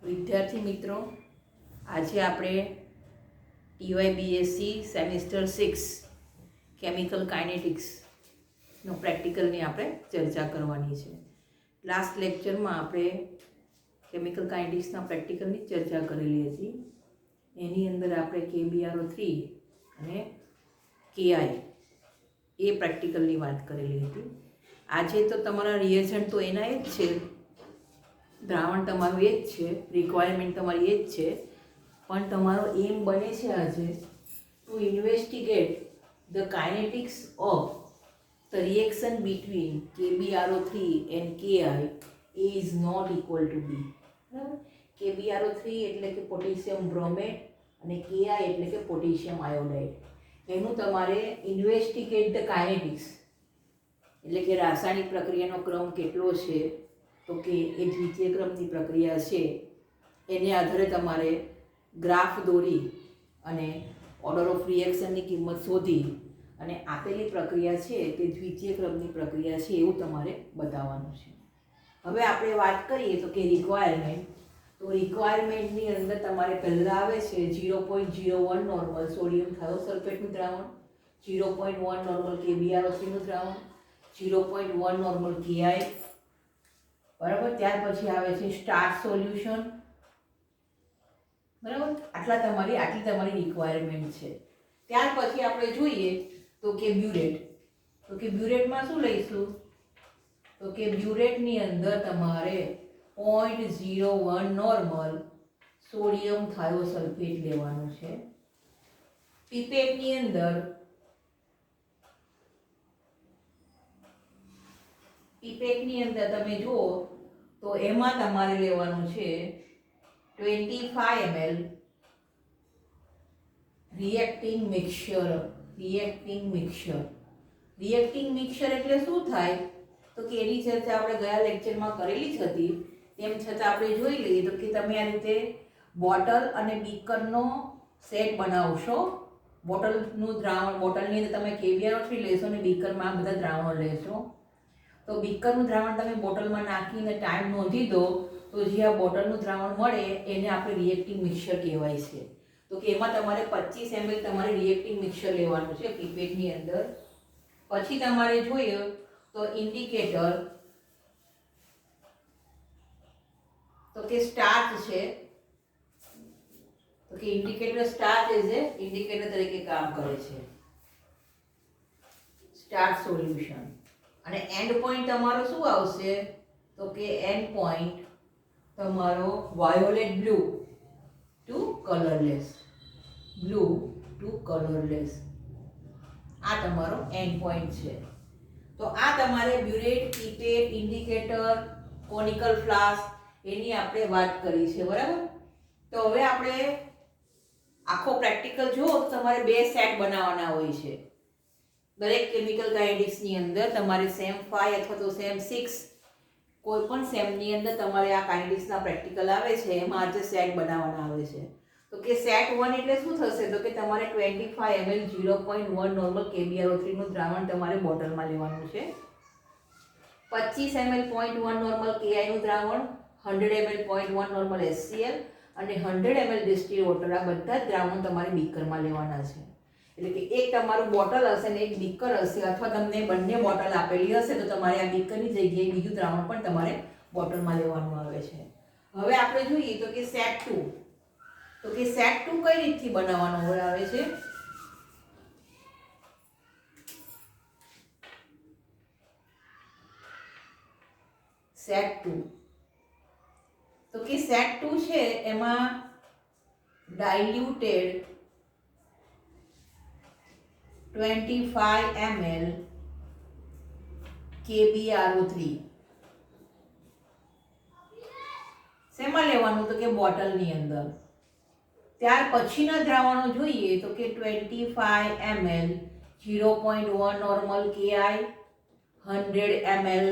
વિદ્યાર્થી મિત્રો, આજે આપણે TYBSc સેમિસ્ટર 6 કેમિકલ કાઇનેટિક્સનો પ્રેક્ટિકલની આપણે ચર્ચા કરવાની છે. લાસ્ટ લેક્ચરમાં આપણે કેમિકલ કાઇનેટિક્સના પ્રેક્ટિકલની ચર્ચા કરેલી હતી. એની અંદર આપણે KBRO3 અને KI એ પ્રેક્ટિકલની વાત કરેલી હતી. આજે તો તમારા રિએજન્ટ તો એના જ છે, દ્રાવણ તમારું એ જ છે, રિક્વાયરમેન્ટ તમારી એ જ છે, પણ તમારો એમ બને છે આજે to investigate the kinetics of the reaction between KBRO3 and KI is not equal to B. બરાબર? KBRO3 એટલે કે પોટેશિયમ બ્રોમેટ અને KI એટલે કે પોટેશિયમ આયોડાઇડ. એનું તમારે ઇન્વેસ્ટિગેટ ધ કાઇનેટિક્સ એટલે કે રાસાયણિક પ્રક્રિયાનો ક્રમ કેટલો છે, તો કે એ દ્વિતીય ક્રમની પ્રક્રિયા છે, એને આધારે તમારે ગ્રાફ દોરી અને ઓર્ડર ઓફ રિએક્શનની કિંમત શોધી અને આપેલી પ્રક્રિયા છે તે દ્વિતીય ક્રમની પ્રક્રિયા છે એવું તમારે બતાવવાનું છે. હવે આપણે વાત કરીએ તો કે રિક્વાયરમેન્ટ, તો રિક્વાયરમેન્ટની અંદર તમારે પહેલાં આવે છે 0.01 નોર્મલ સોડિયમ થાયોસલ્ફેટનું દ્રાવણ, 0.1 નોર્મલ KBRO3નું દ્રાવણ, 0.1 નોર્મલ KI. બરાબર? ત્યાર પછી આવે છે સ્ટાર્ચ સોલ્યુશન. બરાબર? આટલી તમારી રિક્વાયરમેન્ટ છે. ત્યાર પછી આપણે જોઈએ તો કે બ્યુરેટ. તો કે બ્યુરેટમાં શું લઈશું? તો કે બ્યુરેટની અંદર તમારે 0.01 નોર્મલ સોડિયમ થાયોસલ્ફેટ લેવાનું છે. પીપેટની અંદર તમે જુઓ તો એમાં તમારે લેવાનું છે 25 ml રિએક્ટિંગ મિક્સચર એટલે શું થાય? તો કે એની ચર્ચા આપણે ગયા લેક્ચરમાં કરેલી જ હતી. તેમ છતાં આપણે જોઈ લઈએ તો કે તમે આ રીતે બોટલ અને બીકરનો સેટ બનાવશો. બોટલનું દ્રાવણ, બોટલની અંદર તમે KBRO3 લેશો અને બીકરમાં આ બધા દ્રાવણો લેશો. તો બીકરનું દ્રાવણ તમે બોટલમાં નાખીને ટાઈમ નોંધી દો તો જે આ બોટલનું દ્રાવણ મળે એને આપણે રિએક્ટિંગ મિક્સચર કહેવાય છે. તો કે એમાં તમારે 25 ml તમારે રિએક્ટિંગ મિક્સચર લેવાનું છે પીપેટની અંદર. પછી તમારે જોઈએ તો ઇન્ડિકેટર, તો કે સ્ટાર્ચ છે. તો કે indicator starch as a indicator તરીકે કામ કરે છે, સ્ટાર્ચ સોલ્યુશન. અને એન્ડ પોઈન્ટ તમારો શું આવશે? તો કે એન્ડ પોઈન્ટ તમારો વાયોલેટ બ્લુ ટુ કલરલેસ. આ તમારો એન્ડ પોઈન્ટ છે. તો આ તમારે બ્યુરેટ, પીપેટ, ઇન્ડિકેટર, કોનિકલ ફ્લાસ્ક એની આપણે વાત કરી છે. બરાબર? તો હવે આપણે આખો પ્રેક્ટિકલ જુઓ તો તમારે 2 સેટ બનાવવાના હોય છે. દરેક કેમિકલ કાઇનેટિક્સની અંદર તમારે સેમ 5 અથવા તો સેમ 6 કોઈ પણ સેમની અંદર તમારે આ કાઇનેટિક્સના પ્રેક્ટિકલ આવે છે, એમાં આજે સેટ બનાવવાના આવે છે. તો કે સેટ 1 એટલે શું થશે? તો કે તમારે 25 ml 0.1 નોર્મલ KBRO3 નું દ્રાવણ તમારે બોટલમાં લેવાનું છે. 25 ml 0.1 નોર્મલ KI નું દ્રાવણ, 100 ml 0.1 નોર્મલ HCl અને 100 ml ડિસ્ટિલ વોટર, આ બધા જ દ્રાવણો તમારે બીકરમાં લેવાના છે. એટલે કે એક તમારું બોટલ હશે ને એક બીકર હશે, અથવા તમને બંને બોટલ આપેલી હશે તો તમારે આ બીકરની જગ્યાએ બીજું દ્રાવણ પણ તમારે બોટલમાં લેવાનું આવે છે. હવે આપણે જોઈએ તો કે સેટ 2. તો કે સેટ 2 કઈ રીતથી બનાવવાનો આવે છે? સેટ 2. તો કે સેટ 2 છે એમાં ડાઇલ્યુટેડ 25 ml KBRO3 શેમાં લેવાનું? તો કે બોટલની અંદર. ત્યાર પછીના દ્રાવણો જોઈએ તો કે 25 ml 0.1 normal KI, 100 ml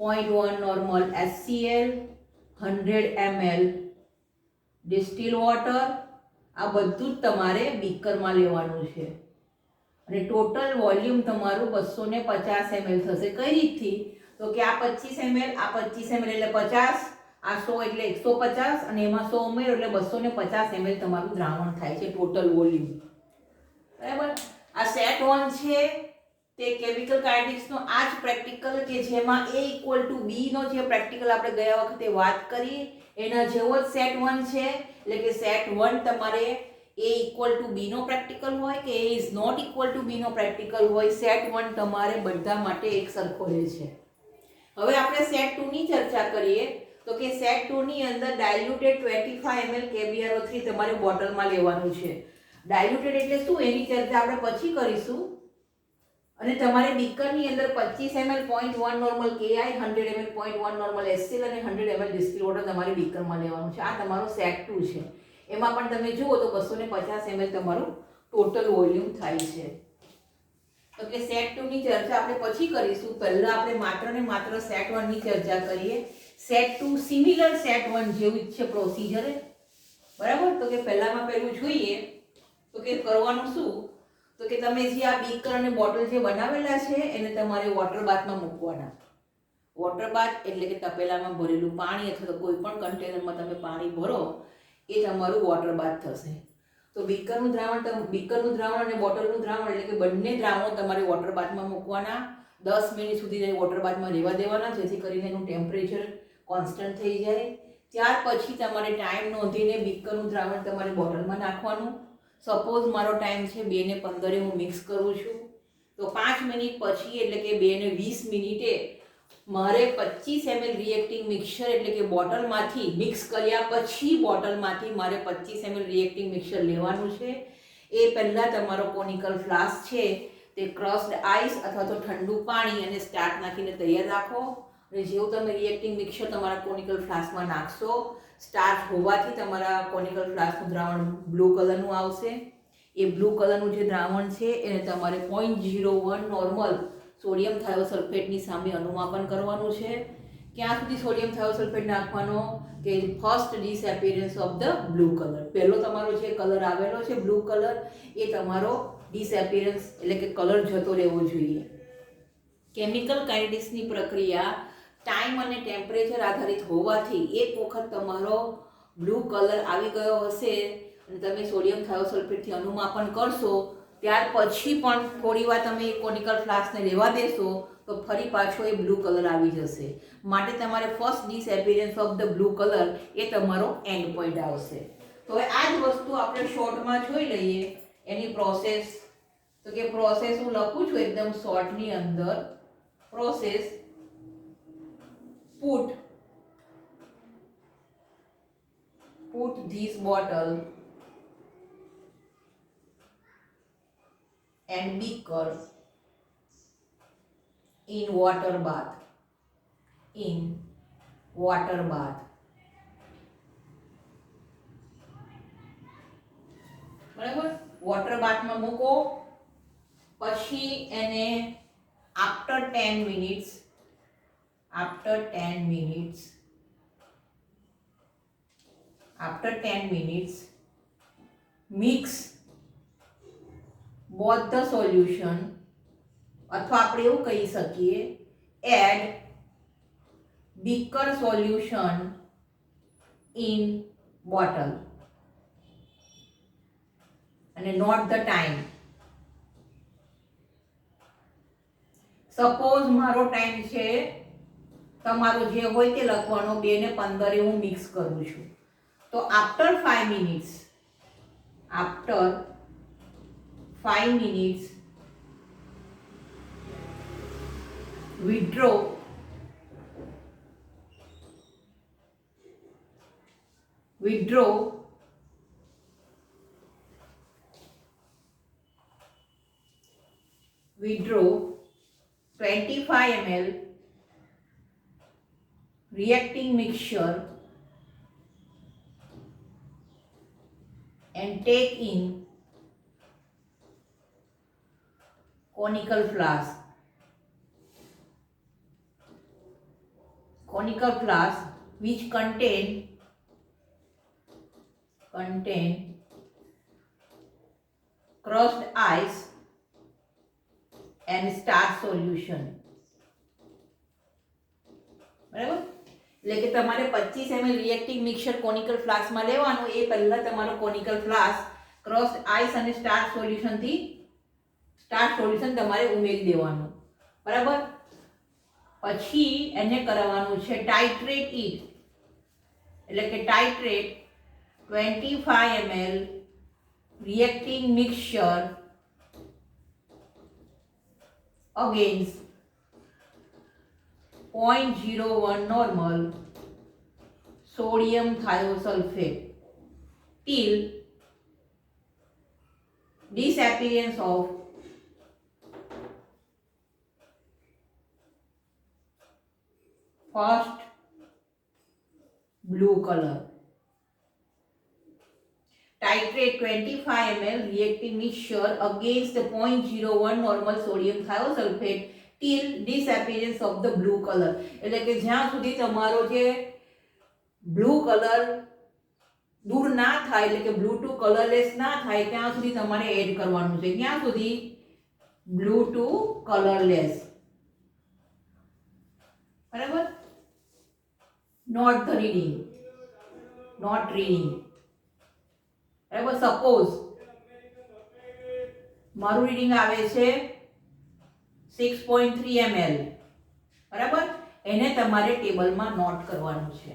0.1 normal HCl, 100 ml distil water. આ બધું જ તમારે બીકરમાં લેવાનું છે. અને ટોટલ વોલ્યુમ તમારું 250 ml થશે. કઈ રીતથી? તો કે આ 25 ml, આ 25 ml એટલે 50, આ 100 એટલે 150 અને એમાં 100 ઉમેરો એટલે 250 ml તમારું દ્રાવણ થાય છે ટોટલ વોલ્યુમ. બરાબર. આ સેટ 1 છે તે કેમિકલ કાઇનેટિક્સનો આ જ પ્રેક્ટિકલ કે જેમાં A = B નો જે પ્રેક્ટિકલ આપણે ગયા વખતે વાત કરી એના જેવો જ સેટ 1 છે. એટલે કે સેટ 1 તમારે A = B નો પ્રેક્ટિકલ હોય કે A is not equal to B નો પ્રેક્ટિકલ હોય. સેટ 1 તમારે બધા માટે એક સરખો રહે છે. હવે આપણે સેટ 2 ની ચર્ચા કરીએ તો કે સેટ 2 ની અંદર ડાયલ્યુટેડ 25 ml KBRO3 તમારે બોટલમાં લેવાનું છે. ડાયલ્યુટેડ એટલે શું એની ચર્ચા આપણે પછી કરીશું. અને તમારે બીકરની અંદર 25 ml 0.1 normal KI, 100 ml 0.1 normal HCl અને 100 ml ડિસ્ટિલ વોટર તમારે બીકરમાં લેવાનું છે. આ તમારો સેટ 2 છે. એમાં પણ તમે જુઓ તો 250 ml તમારું ટોટલ વોલ્યુમ થાય છે. એટલે સેટ 2 ની ચર્ચા આપણે પછી કરીશું. પહેલા આપણે માત્ર ને માત્ર સેટ 1 ની ચર્ચા કરીએ. સેટ 2 સિમિલર સેટ 1 જેવું જ છે પ્રોસીજર. બરાબર. તો કે પહેલામાં પહેલું જોઈએ તો કે કરવાનું શું તો કે તમે જે આ બીકર અને બોટલ જે બનાવેલા છે એને તમારે વોટર બાથમાં મૂકવાના. વોટર બાથ એટલે કે તપેલામાં ભરેલું પાણી અથવા તો કોઈ પણ કન્ટેનરમાં તમે પાણી ભરો એ તમારું વોટર બાથ થશે. તો બીકરનું દ્રાવણ અને બોટલનું દ્રાવણ એટલે કે બંને દ્રાવણો તમારે વોટર બાથમાં મૂકવાના. 10 મિનિટ સુધી વોટર બાથમાં રહેવા દેવાના જેથી કરીને એનું ટેમ્પરેચર કોન્સ્ટન્ટ થઈ જાય. ત્યાર પછી તમારે ટાઈમ નોંધીને બીકરનું દ્રાવણ તમારે બોટલમાં નાખવાનું. સપોઝ મારો ટાઈમ છે 2 ને 15 હું મિક્સ કરું છું તો 5 મિનિટ પછી એટલે કે 2 ને 20 મિનિટે મારે 25 ml રિએક્ટિંગ મિક્સચર એટલે કે બોટલમાંથી મિક્સ કર્યા પછી બોટલમાંથી મારે 25 ml રિએક્ટિંગ મિક્સચર લેવાનું છે. એ પહેલાં તમારો કોનિકલ ફ્લાસ્ક છે તે ક્રસ્ડ આઈસ અથવા તો ઠંડુ પાણી અને સ્ટાર્ચ નાખીને તૈયાર રાખો. અને જેવું તમે રિએક્ટિંગ મિક્સચર તમારા કોનિકલ ફ્લાસ્કમાં નાખશો સ્ટાર્ચ હોવાથી તમારા કોનિકલ ફ્લાસ્કનું દ્રાવણ બ્લુ કલરનું આવશે. એ બ્લુ કલરનું જે દ્રાવણ છે એને તમારે 0.01 નોર્મલ સોડિયમ થાયોસલ્ફેટની સામે અનુમાપન કરવાનું છે. ક્યાં સુધી સોડિયમ થાયોસલ્ફેટ નાખવાનો કે first disappearance of the blue colour. પહેલો તમારો જે કલર આવેલો છે બ્લુ કલર એ તમારો ડિસએપિયરન્સ એટલે કે કલર જતો રહેવો જોઈએ. કેમિકલ કાઇનેટિક્સની પ્રક્રિયા ટાઈમ અને ટેમ્પરેચર આધારિત હોવાથી એક વખત તમારો બ્લુ કલર આવી ગયો હશે અને તમે સોડિયમ થાયોસલ્ફેટથી અનુમાપન કરશો ત્યાર પછી પણ થોડી વાર તમે કોનિકલ ફ્લાસ્કને રહેવા દેશો તો ફરી પાછો એ બ્લુ કલર આવી જશે. માટે તમારે first disappearance of the blue colour એ તમારો એન્ડ પોઈન્ટ આવશે. તો હવે આ જ વસ્તુ આપણે શોર્ટમાં જોઈ લઈએ એની પ્રોસેસ. તો કે પ્રોસેસ હું લખું છું એકદમ શોર્ટની અંદર. Process put this bottle and beaker in water bath. બરાબર. વોટર બાથમાં મૂકો પછી એને after 10 minutes mix both the solution અથવા આપણે એવું કહી શકીએ add beaker solution in bottle અને note the time. સપોઝ મારો ટાઈમ છે તમારો જે હોય તે લખવાનો 2 ને 15 હું મિક્સ કરું છું તો after 5 minutes withdraw withdraw 25 ml reacting mixture and take in conical flask which contain crushed ice and starch solution. બરાબર. એટલે કે તમારે 25 ml રિએક્ટિવ મિક્સર કોનિકલ ફ્લાસ્કમાં લેવાનું. એ પહેલા તમારો કોનિકલ ફ્લાસ્ક ક્રોસ આઈસ અને સ્ટાર્ચ સોલ્યુશન તમારે ઉમેરી દેવાનું, બરાબર. પછી એને કરવાનું છે ટાઇટ્રેટ ઇટ, એટલે કે ટાઇટ્રેટ 25 ml reacting mixture against 0.01 normal sodium thiosulfate till disappearance of first blue color. Titrate 25 ml reactive mixture against the 0.01 normal sodium thiosulfate till disappearance of the blue color. એટલે કે જ્યાં સુધી તમારો જે બ્લુ કલર દૂર ના થાય, એટલે કે બ્લુ ટુ કલરલેસ ના થાય ત્યાં સુધી તમારે એડ કરવાનું છે. ક્યાં સુધી? બ્લુ ટુ કલરલેસ, બરાબર. Note the reading, note reading, બરાબર. સપોઝ મારું રીડિંગ આવે છે 6.3 ml, બરાબર. એને તમારે ટેબલમાં નોટ કરવાનું છે.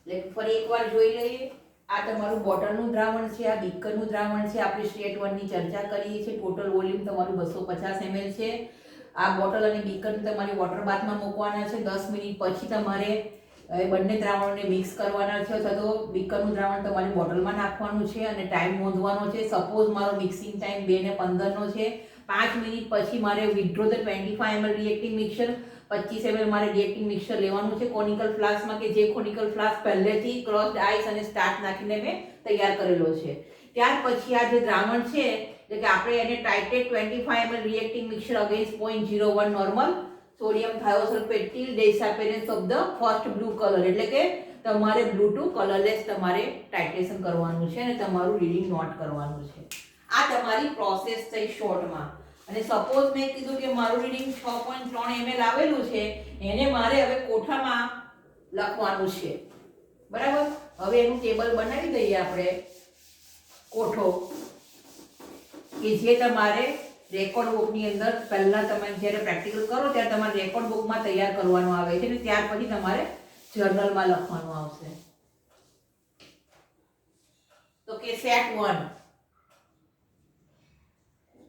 એટલે ફરી એકવાર જોઈ લઈએ. આ તમારું બોટલનું દ્રાવણ છે, આ બીકરનું દ્રાવણ છે. આપણે સ્ટેટ 1 ની ચર્ચા કરીએ છીએ. ટોટલ વોલ્યુમ તમારું 250 ml છે. આ બોટલ અને બીકર તમારે વોટર બાથમાં મૂકવાના છે. 10 મિનિટ પછી તમારે બંને દ્રાવણોને મિક્સ કરવાના છે, અથવા તો બીકરનું દ્રાવણ તમારે બોટલમાં નાખવાનું છે અને ટાઈમ નોંધવાનો છે. સપોઝ મારો મિક્સિંગ ટાઈમ 2:15 નો છે. 5 મિનિટ પછી મારે withdraw the 25 ml reactive mixer, 25 ml મારે રિએક્ટિવ મિક્સર લેવાનું છે કોનિકલ ફ્લાસ્કમાં, કે જે કોનિકલ ફ્લાસ્ક પહેલેથી ક્રોસ્ડ આઈસ અને સ્ટાર્ચ નાખીને મેં તૈયાર કરેલો છે. ત્યાર પછી આ જે દ્રાવણ છે, એટલે કે આપણે એને titrate 25 ml reactive mixer against 0.01 normal sodium thiosulphate till disappearance of the first blue colour, એટલે કે તમારે બ્લુ ટુ કલરલેસ તમારે ટાઇટ્રેશન કરવાનું છે અને તમારું રીડિંગ નોટ કરવાનું છે. આ તમારી પ્રોસેસ થઈ શોર્ટમાં. અને સપોઝ મેં કીધું કે મારું રીડિંગ 6.3 ml આવેલું છે, એને મારે હવે કોઠામાં લખવાનું છે, બરાબર. હવે એનું ટેબલ બનાવી દઈએ આપણે, કોઠો, કે જે તમારે રેકોર્ડ બુકની અંદર પહેલા તમે જ્યારે પ્રેક્ટિકલ કરો ત્યારે તમારે રેકોર્ડ બુકમાં તૈયાર કરવાનું આવે છે અને ત્યાર પછી તમારે જર્નલમાં લખવાનું આવશે. તો કે સેટ 1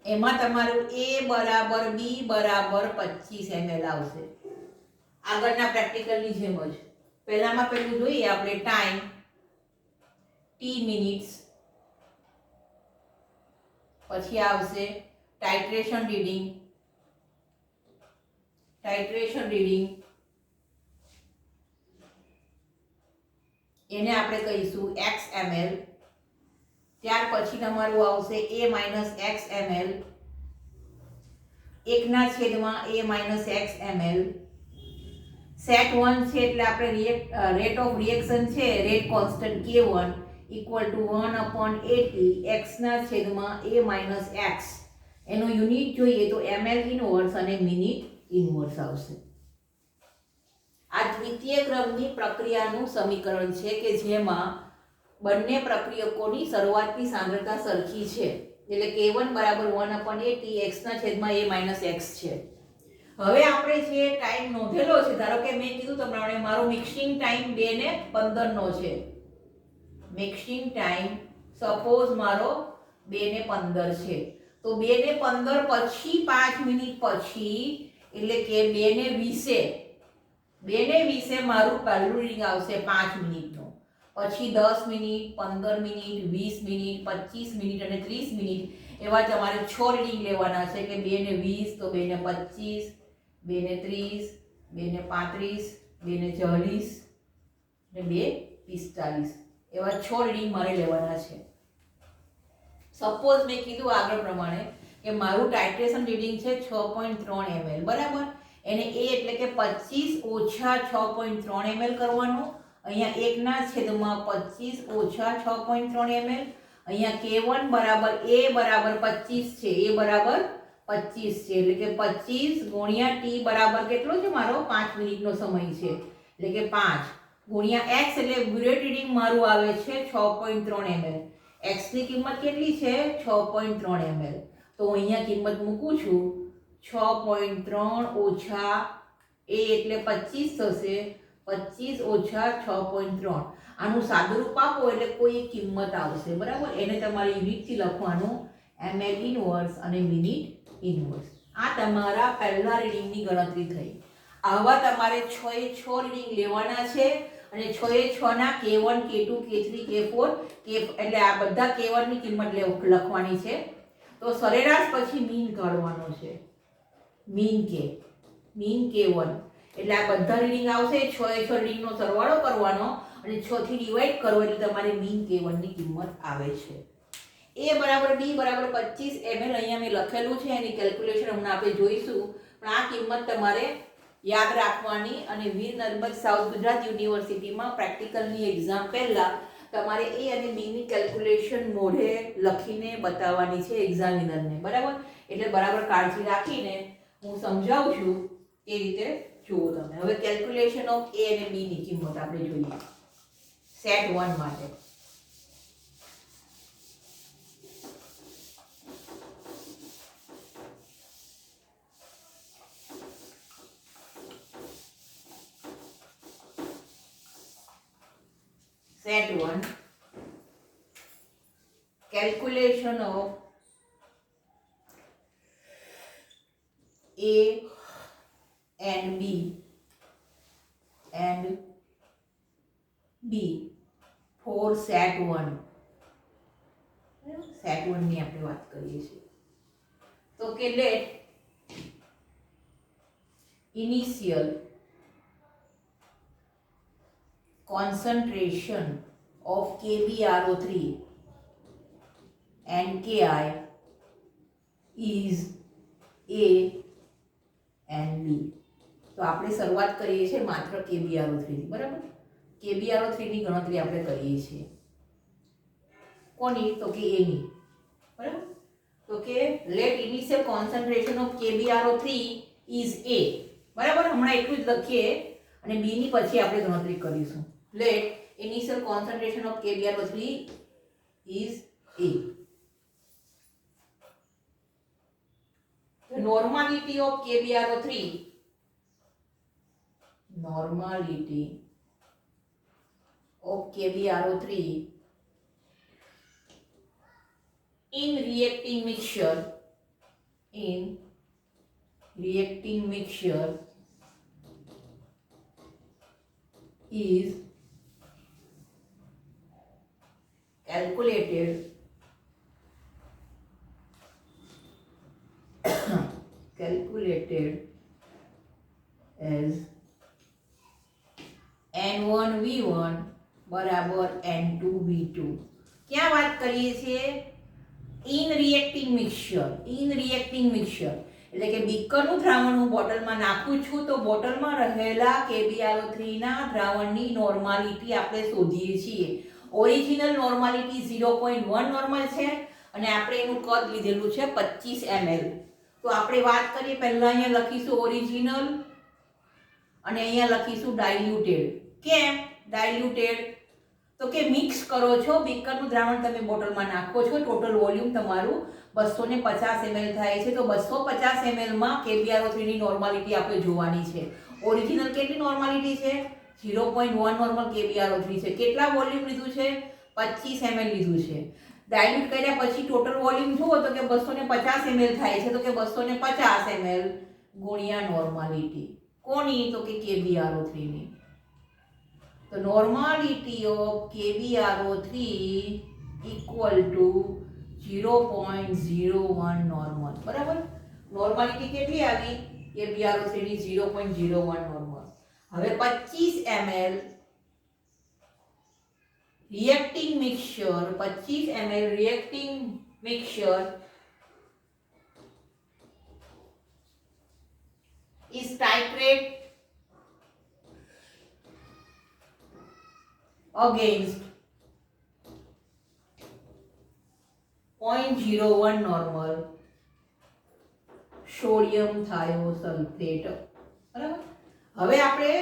એમાં તમારું A બરાબર B બરાબર 25 ml આવશે. આગળના પ્રેક્ટિકલની જેમ જ પહેલામાં પેલું જોઈએ આપણે ટાઈમ T મિનિટ્સ, પછી આવશે ટાઇટ્રેશન રીડિંગ, એને આપણે કહીશું x ml. ત્યાર પછી તમારું આવશે A - x ml, 1/x ml. Set 1 છે એટલે આપણે રેટ ઓફ રિએક્શન છે, rate constant K1 = 1/80 x/A - x. એનો યુનિટ જોઈએ તો ml ઇનવર્સ અને મિનિટ ઇનવર્સ આવશે. આ દ્વિતીય ક્રમની પ્રક્રિયાનું સમીકરણ છે કે જેમાં બંને પ્રક્રિયકોની શરૂઆતની સાંદ્રતા સરખી છે, એટલે K1 = 1/80 x/A - x છે. હવે આપણે જે ટાઈમ નોંધેલો છે, ધારો કે મેં કીધું તમને મારો મિક્સિંગ ટાઈમ 2:15 નો છે. મિક્સિંગ ટાઈમ સપોઝ મારો 2:15 છે, તો 2:15 પછી 5 મિનિટ પછી, એટલે કે 2:20 મારું પહેલું રીડિંગ આવશે 5 મિનિટનું. પછી 10 મિનિટ, 15 મિનિટ, 20 મિનિટ, 25 મિનિટ અને 30 મિનિટ એવા તમારે 6 રીડિંગ લેવાના છે, કે 2:20 તો 2:25, 2:30, 2:35, 2:40 અને 2:45 એવા 6 રીડિંગ મારે લેવાના છે. સપોઝ મેં કીધું આગળ પ્રમાણે કે મારું ટાઇટ્રેશન રીડિંગ છે 6.3 ml, બરાબર. એને A એટલે કે 25 ઓછા 6.3 ml કરવાનું. અહીંયા 1/25 ઓછા 6.3 ml. અહીંયા K1 બરાબર A બરાબર 25 છે, A બરાબર 25 છે, એટલે કે 25 ગુણ્યા T બરાબર કેટલો છે મારો 5 મિનિટનો સમય છે, એટલે કે 5 ગુણ્યા x એટલે બ્યુરેટ રીડિંગ મારું આવે છે 6.3 ml. x ની કિંમત કેટલી છે 6.3 ml. તો હું અહીંયા કિંમત મૂકું છું 6.3 ઓછા a એટલે 25 થશે 25 ઓછા 6.3. આનું સાદુરૂપ આપો એટલે કોઈ કિંમત આવશે બરાબર. એને તમારે યુનિટથી લખવાનું ml ઇનવર્સ અને મિનિટ ઇનવર્સ. આ તમારા પહેલા રીડિંગની ગણતરી થઈ. આવા તમારે 6 એ 6 રીડિંગ લેવાના છે અને 6 એ 6 ના K1 K2 K3 K4 એટલે આ બધા K1 ની કિંમત લખવાની છે. તો સરેરાશ પછી મીન કાઢવાનો છે. મીન K1 એટલે આ બધા રીડિંગ આવશે 6 એ 6 રીડિંગનો સરવાળો કરવાનો અને 6 થી ડિવાઈડ કરો એટલે તમારે મીન K1 ની કિંમત આવે છે. A બરાબર B બરાબર 25 ml અહીંયા મેં લખેલું છે. એની કેલ્ક્યુલેશન હમણાં આપણે જોઈશું. પણ આ કિંમત તમારે યાદ રાખવાની અને વીર નર્મદ સાઉથ ગુજરાત યુનિવર્સિટીમાં પ્રેક્ટિકલની એક્ઝામ પહેલા તમારે A અને B ની કેલ્ક્યુલેશન મોઢે લખીને બતાવવાની છે એક્ઝામિનરને બરાબર. એટલે બરાબર કાળજી રાખીને હું સમજાવું છું એ રીતે જુઓ તમે. હવે કેલ્ક્યુલેશન ઓફ A અને B ની કિંમત આપણે જોઈએ સેટ 1 માટે. Set 1 calculation of A and B for set 1. set 1 ની આપણે વાત કરીએ છીએ. તો કે let initial concentration of KbRO3 and Ki is A and B. તો આપણે શરૂઆત કરીએ છીએ માત્ર KbRO3 થી બરાબર. KbRO3 ની ગણતરી આપણે કરીએ છીએ કોની તો કે A ની બરાબર. તો કે let initial concentration of KbRO3 is A બરાબર. હમણાં એટલું જ લખીએ અને B ની પછી આપણે ગણતરી કરીશું. Let initial concentration of KbRO3 is A. The normality of KbRO3 in reacting mixture is calculated as N1V1 બરાબર N2V2. ક્યાં વાત કરીએ છીએ ઇન રિએક્ટિંગ મિક્સચર. એટલે કે બીકરનું દ્રાવણ હું બોટલમાં નાખું છું તો બોટલમાં રહેલા KbRO3 ના દ્રાવણની નોર્માલિટી આપણે શોધીએ છીએ. ઓરિજિનલ નોર્માલિટી 0.1 નોર્મલ છે અને આપણે એનું કદ લીધેલું છે 25 ml. તો આપણે વાત કરીએ પહેલા અહીંયા લખીશું ઓરિજિનલ અને અહીંયા લખીશું ડાઇલ્યુટેડ. કેમ ડાઇલ્યુટેડ તો કે મિક્સ કરો છો બીકરનું દ્રાવણ તમે બોટલમાં નાખો છો. ટોટલ વોલ્યુમ તમારું 250 ml થાય છે. તો 250 ml માં KbRO3 ની નોર્માલિટી આપણે જોવાની છે. ઓરિજિનલ કેટલી નોર્માલિટી છે 0.1 નોર્મલ KbRO3 છે. કેટલા વોલ્યુમ લીધું છે 25 ml લીધું છે. ડાઇલ્યુટ કર્યા પછી ટોટલ વોલ્યુમ જુઓ તો કે 250 ml થાય છે. તો કે 250 ml ગુણ્યા નોર્માલિટી કોની તો કે KbRO3 ની. તો normality of KbRO3 equal to 0.01 normal બરાબર. નોર્માલિટી કેટલી આવી KbRO3 ની 0.01 નોર્મલ. હવે 25 ml reacting mixture is titrate against 0.01 normal sodium thiosulfate બરાબર. હવે આપણે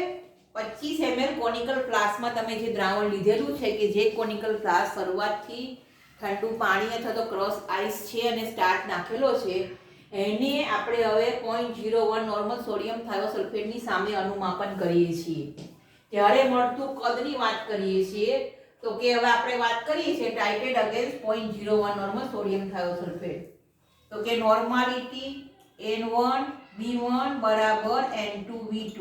25 ml કોનિકલ ફ્લાસ્કમાં તમે જે દ્રાવણ લીધેલું છે કે જે કોનિકલ ફ્લાસ્ક શરૂઆતથી ઠંડુ પાણી અથવા તો ક્રશ આઈસ છે અને સ્ટાર્ચ નાખેલો છે, એને આપણે હવે 0.01 નોર્મલ સોડિયમ થાયોસલ્ફેટની સામે અનુમાપન કરીએ છીએ. ત્યારે મળતું કદની વાત કરીએ છીએ. તો કે હવે આપણે વાત કરીએ છીએ ટાઇટેડ અગેન્સ્ટ 0.01 નોર્મલ સોડિયમ થાયોસલ્ફેટ. તો કે નોર્માલિટી N1 B1 બરાબર N2 B2.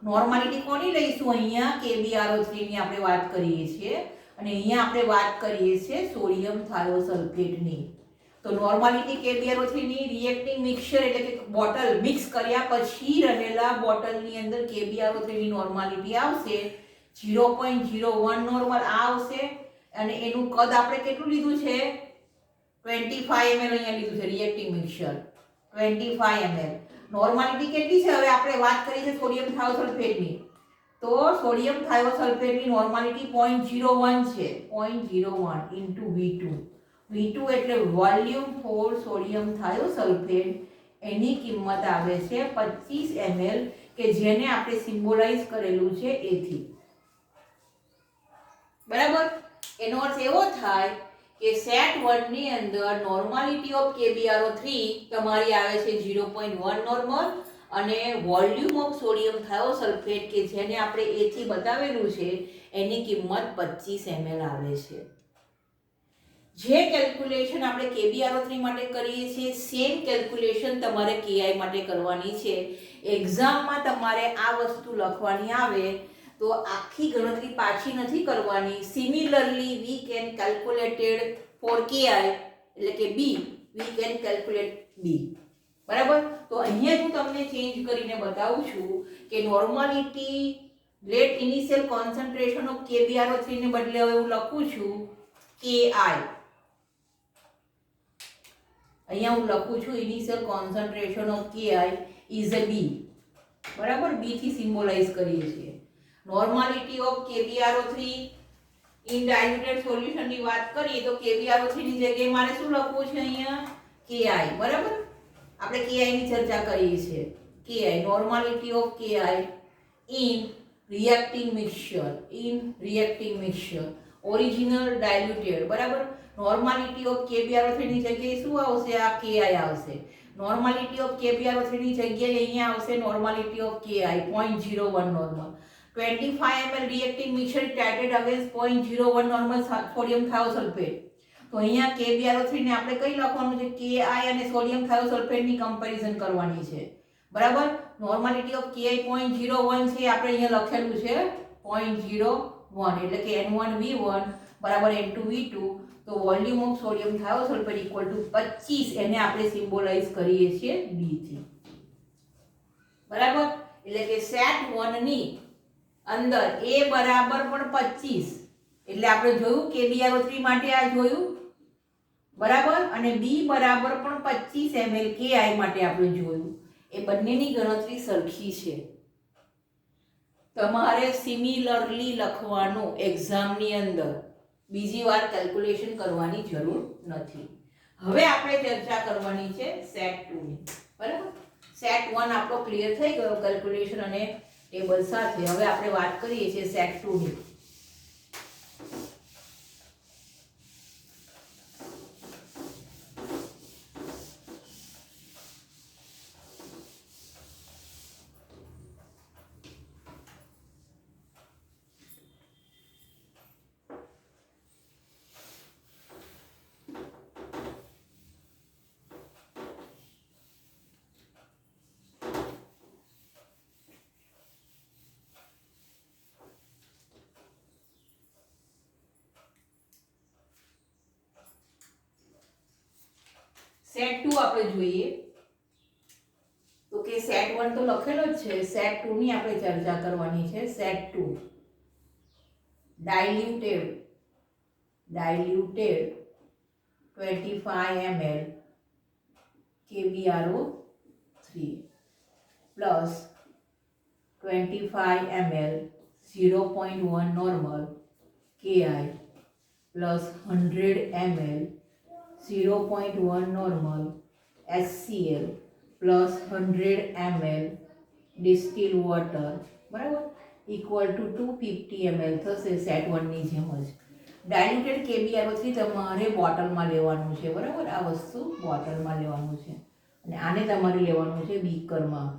નોર્માલિટી કોની લઈશું? અહીંયા KbRO3 ની આપણે વાત કરીએ છીએ અને અહીંયા આપણે વાત કરીએ છીએ સોડિયમ થાયોસલ્ફેટની. તો નોર્માલિટી KbRO3 ની રિએક્ટિંગ મિક્સચર એટલે કે બોટલ મિક્સ કર્યા પછી રહેલા બોટલની અંદર KbRO3 ની નોર્માલિટી આવશે 0.01 નોર્મલ આવશે અને એનું કદ આપણે કેટલું લીધું છે? 25 ml અહીંયા લીધું છે રિએક્ટિંગ મિક્સચર 25 ml. નોર્માલિટી કેટલી છે? હવે આપણે વાત કરી છે સોડિયમ થાયોસલ્ફેટની. તો સોડિયમ થાયોસલ્ફેટની નોર્માલિટી 0.01 છે. 0.01 ઇન્ટુ V2. V2 એટલે વોલ્યુમ ફોર સોડિયમ થાયોસલ્ફેટ. એની કિંમત આવે છે 25 ml કે જેને આપણે સિમ્બોલાઇઝ કરેલું છે એથી. બરાબર? એનો અર્થ એવો થાય કે સેટ 1 ની અંદર નોર્માલિટી ઓફ KbRO3 તમારી આવે છે 0.1 નોર્મલ અને વોલ્યુમ ઓફ સોડિયમ થાયોસલ્ફેટ કે જેને આપણે A થી બતાવેલું છે એની કિંમત 25 ml આવે છે. જે કેલ્ક્યુલેશન આપણે KbRO3 માટે કરીએ છીએ સેમ કેલ્ક્યુલેશન તમારે KI માટે કરવાની છે. એક્ઝામમાં તમારે આ વસ્તુ લખવાની આવે તો આખી ગણતરી પાછી નથી કરવાની. Similarly we can calculated for KI એટલે કે B we can calculate B. બરાબર? તો અહીંયા હું તમને ચેન્જ કરીને બતાવું છું કે normality let initial concentration of KbRO3 ને બદલે હવે હું લખું છું KI. અહીંયા હું લખું છું initial concentration of KI is a B. બરાબર? B થી સિમ્બોલાઇઝ કરીએ છીએ. Normality of KbRO3 in diluted solution ની વાત કરીએ તો KbRO3 ની જગ્યાએ મારે શું લખવું છે? અહીંયા KI. બરાબર? આપણે KI ની ચર્ચા કરીએ છીએ. KI normality of KI in reacting mixture original diluted. બરાબર? નોર્માલિટી ઓફ KbRO3 ની જગ્યાએ શું આવશે? આ KI આવશે. નોર્માલિટી ઓફ KbRO3 ની જગ્યાએ અહીંયા આવશે normality of KI 0.01 normal. 25 ml reacting mixture titrated against 0.01 normal sodium thiosulfate. તો અહીંયા KbRO3 ને આપણે કઈ લખવાનું છે? KI અને સોડિયમ થાયોસલ્ફેટ ની કમ્પેરિઝન કરવાની છે. બરાબર? નોર્માલિટી ઓફ KI 0.01 છે આપણે અહીંયા લખેલું છે 0.01 એટલે કે N1 V1 બરાબર N2 V2. તો volume of sodium thiosulphate equal to 25 એને આપણે સિમ્બોલાઇઝ કરીએ છીએ B થી. બરાબર? એટલે કે સેટ 1 ની અંદર A બરાબર પણ 25 એટલે આપણે જોયું KbRO3 માટે આ જોયું. બરાબર? અને B બરાબર પણ 25 ml KI માટે આપણે જોયું. એ બંનેની ગણતરી સરખી છે. તમારે સિમિલરલી લખવાનું એક્ઝામની અંદર. બીજી વાર કેલ્ક્યુલેશન કરવાની જરૂર નથી. હવે આપણે ચર્ચા કરવાની છે સેટ 2 ની. બરાબર? સેટ 1 આપણો ક્લિયર થઈ ગયો કેલ્ક્યુલેશન અને ટેબલ સાથે. હવે આપણે વાત કરીએ છીએ સેટ 2 ની. સેટ 2 આપણે જોઈએ તો કે સેટ 1 તો લખેલો જ છે. સેટ 2 ની આપણે ચર્ચા કરવાની છે. Set 2 ડાયલ્યુટેડ 25 ml KbRO3 plus 25 ml 0.1 normal KI plus 100 ml 0.1 normal HCl plus 100 ml distilled water. બરાબર? ઇક્વલ ટુ 250 ml થશે સેટ 1 ની જેમ જ. ડાયલ્યુટેડ KbRO3 તમારે બોટલમાં લેવાનું છે, બરાબર? આ વસ્તુ બોટલમાં લેવાનું છે અને આને તમારે લેવાનું છે બીકરમાં.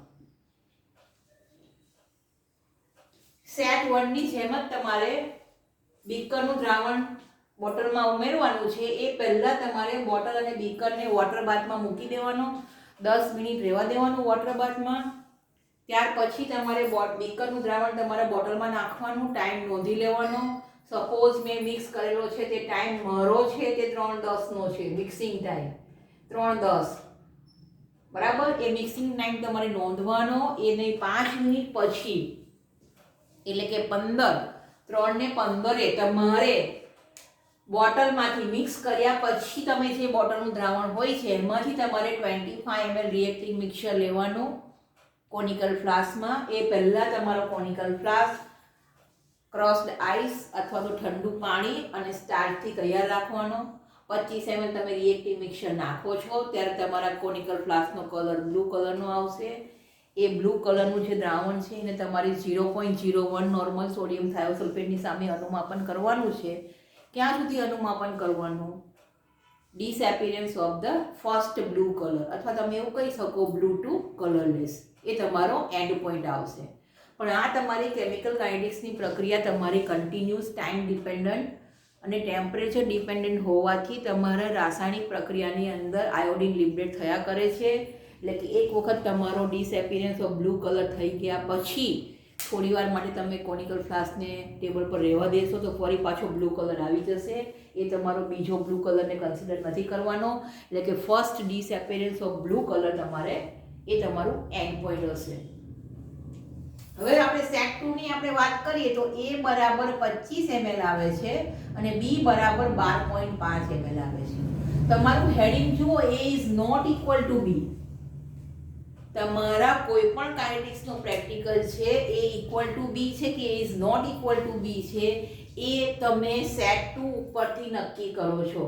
સેટ 1 ની જેમ જ તમારે બીકરનું દ્રાવણ બોટલમાં ઉમેરવાનું છે. એ પહેલાં તમારે બોટલ અને બીકરને વોટર બાથમાં મૂકી દેવાનો, 10 મિનિટ રહેવા દેવાનું વોટર બાથમાં. ત્યાર પછી તમારે બીકરનું દ્રાવણ તમારા બોટલમાં નાખવાનું, ટાઈમ નોંધી લેવાનો. સપોઝ મેં મિક્સ કરેલો છે તે ટાઈમ મારો છે તે 3:10નો છે, મિક્સિંગ ટાઈમ 3:10, બરાબર? એ મિક્સિંગ ટાઈમ તમારે નોંધવાનો. એને 5 મિનિટ પછી એટલે કે 3 ને 15 તમારે બોટલમાંથી મિક્સ કર્યા પછી તમે જે બોટલનું દ્રાવણ હોય છે એમાંથી તમારે 25 ml રિએક્ટિંગ મિક્સર લેવાનું કોનિકલ ફ્લાસ્કમાં. એ પહેલાં તમારો કોનિકલ ફ્લાસ્ક ક્રસ્ડ આઈસ અથવા તો ઠંડુ પાણી અને સ્ટાર્ચથી તૈયાર રાખવાનો. 25 ml તમે રિએક્ટિવ મિક્સર નાખો છો ત્યારે તમારા કોનિકલ ફ્લાસ્કનો કલર બ્લુ કલરનો આવશે. એ બ્લુ કલરનું જે દ્રાવણ છે એને તમારે 0.01 નોર્મલ સોડિયમ થાયોસલ્ફેટની સામે અનુમાપન કરવાનું છે. ક્યાં સુધી અનુમાપન કરવાનું? Disappearance of the first blue colour, અથવા તમે એવું કહી શકો બ્લુ ટુ કલરલેસ. એ તમારો એન્ડ પોઈન્ટ આવશે. પણ આ તમારી કેમિકલ કાઇનેટિક્સની પ્રક્રિયા તમારી કન્ટિન્યુઅસ ટાઈમ ડિપેન્ડન્ટ અને ટેમ્પરેચર ડિપેન્ડન્ટ હોવાથી તમારા રાસાયણિક પ્રક્રિયાની અંદર આયોડિન લિબરેટ થયા કરે છે. એટલે કે એક વખત તમારો ડિસએપિયરન્સ ઓફ બ્લુ કલર થઈ ગયા પછી થોડીવાર માટે તમે કોનિકલ ફ્લાસ્કને ટેબલ પર રહેવા દેશો તો ફરી પાછો બ્લુ કલર આવી જશે. એ તમારો બીજો બ્લુ કલરને કન્સિડર નથી કરવાનો. એટલે કે first disappearance of blue colour તમારે એ તમારું એન્ડ પોઈન્ટ હશે. હવે આપણે સેટ 2 ની આપણે વાત કરીએ તો A બરાબર 25 ml આવે છે અને B બરાબર 12.5 ml આવે છે. તમારું હેડિંગ જુઓ, A is not equal to B. તમારા કોઈ પણ કાઇનેટિક્સનો પ્રેક્ટિકલ છે A ઇક્વલ ટુ B છે કે A is not equal to B છે એ તમે સેટ 2 ઉપરથી નક્કી કરો છો.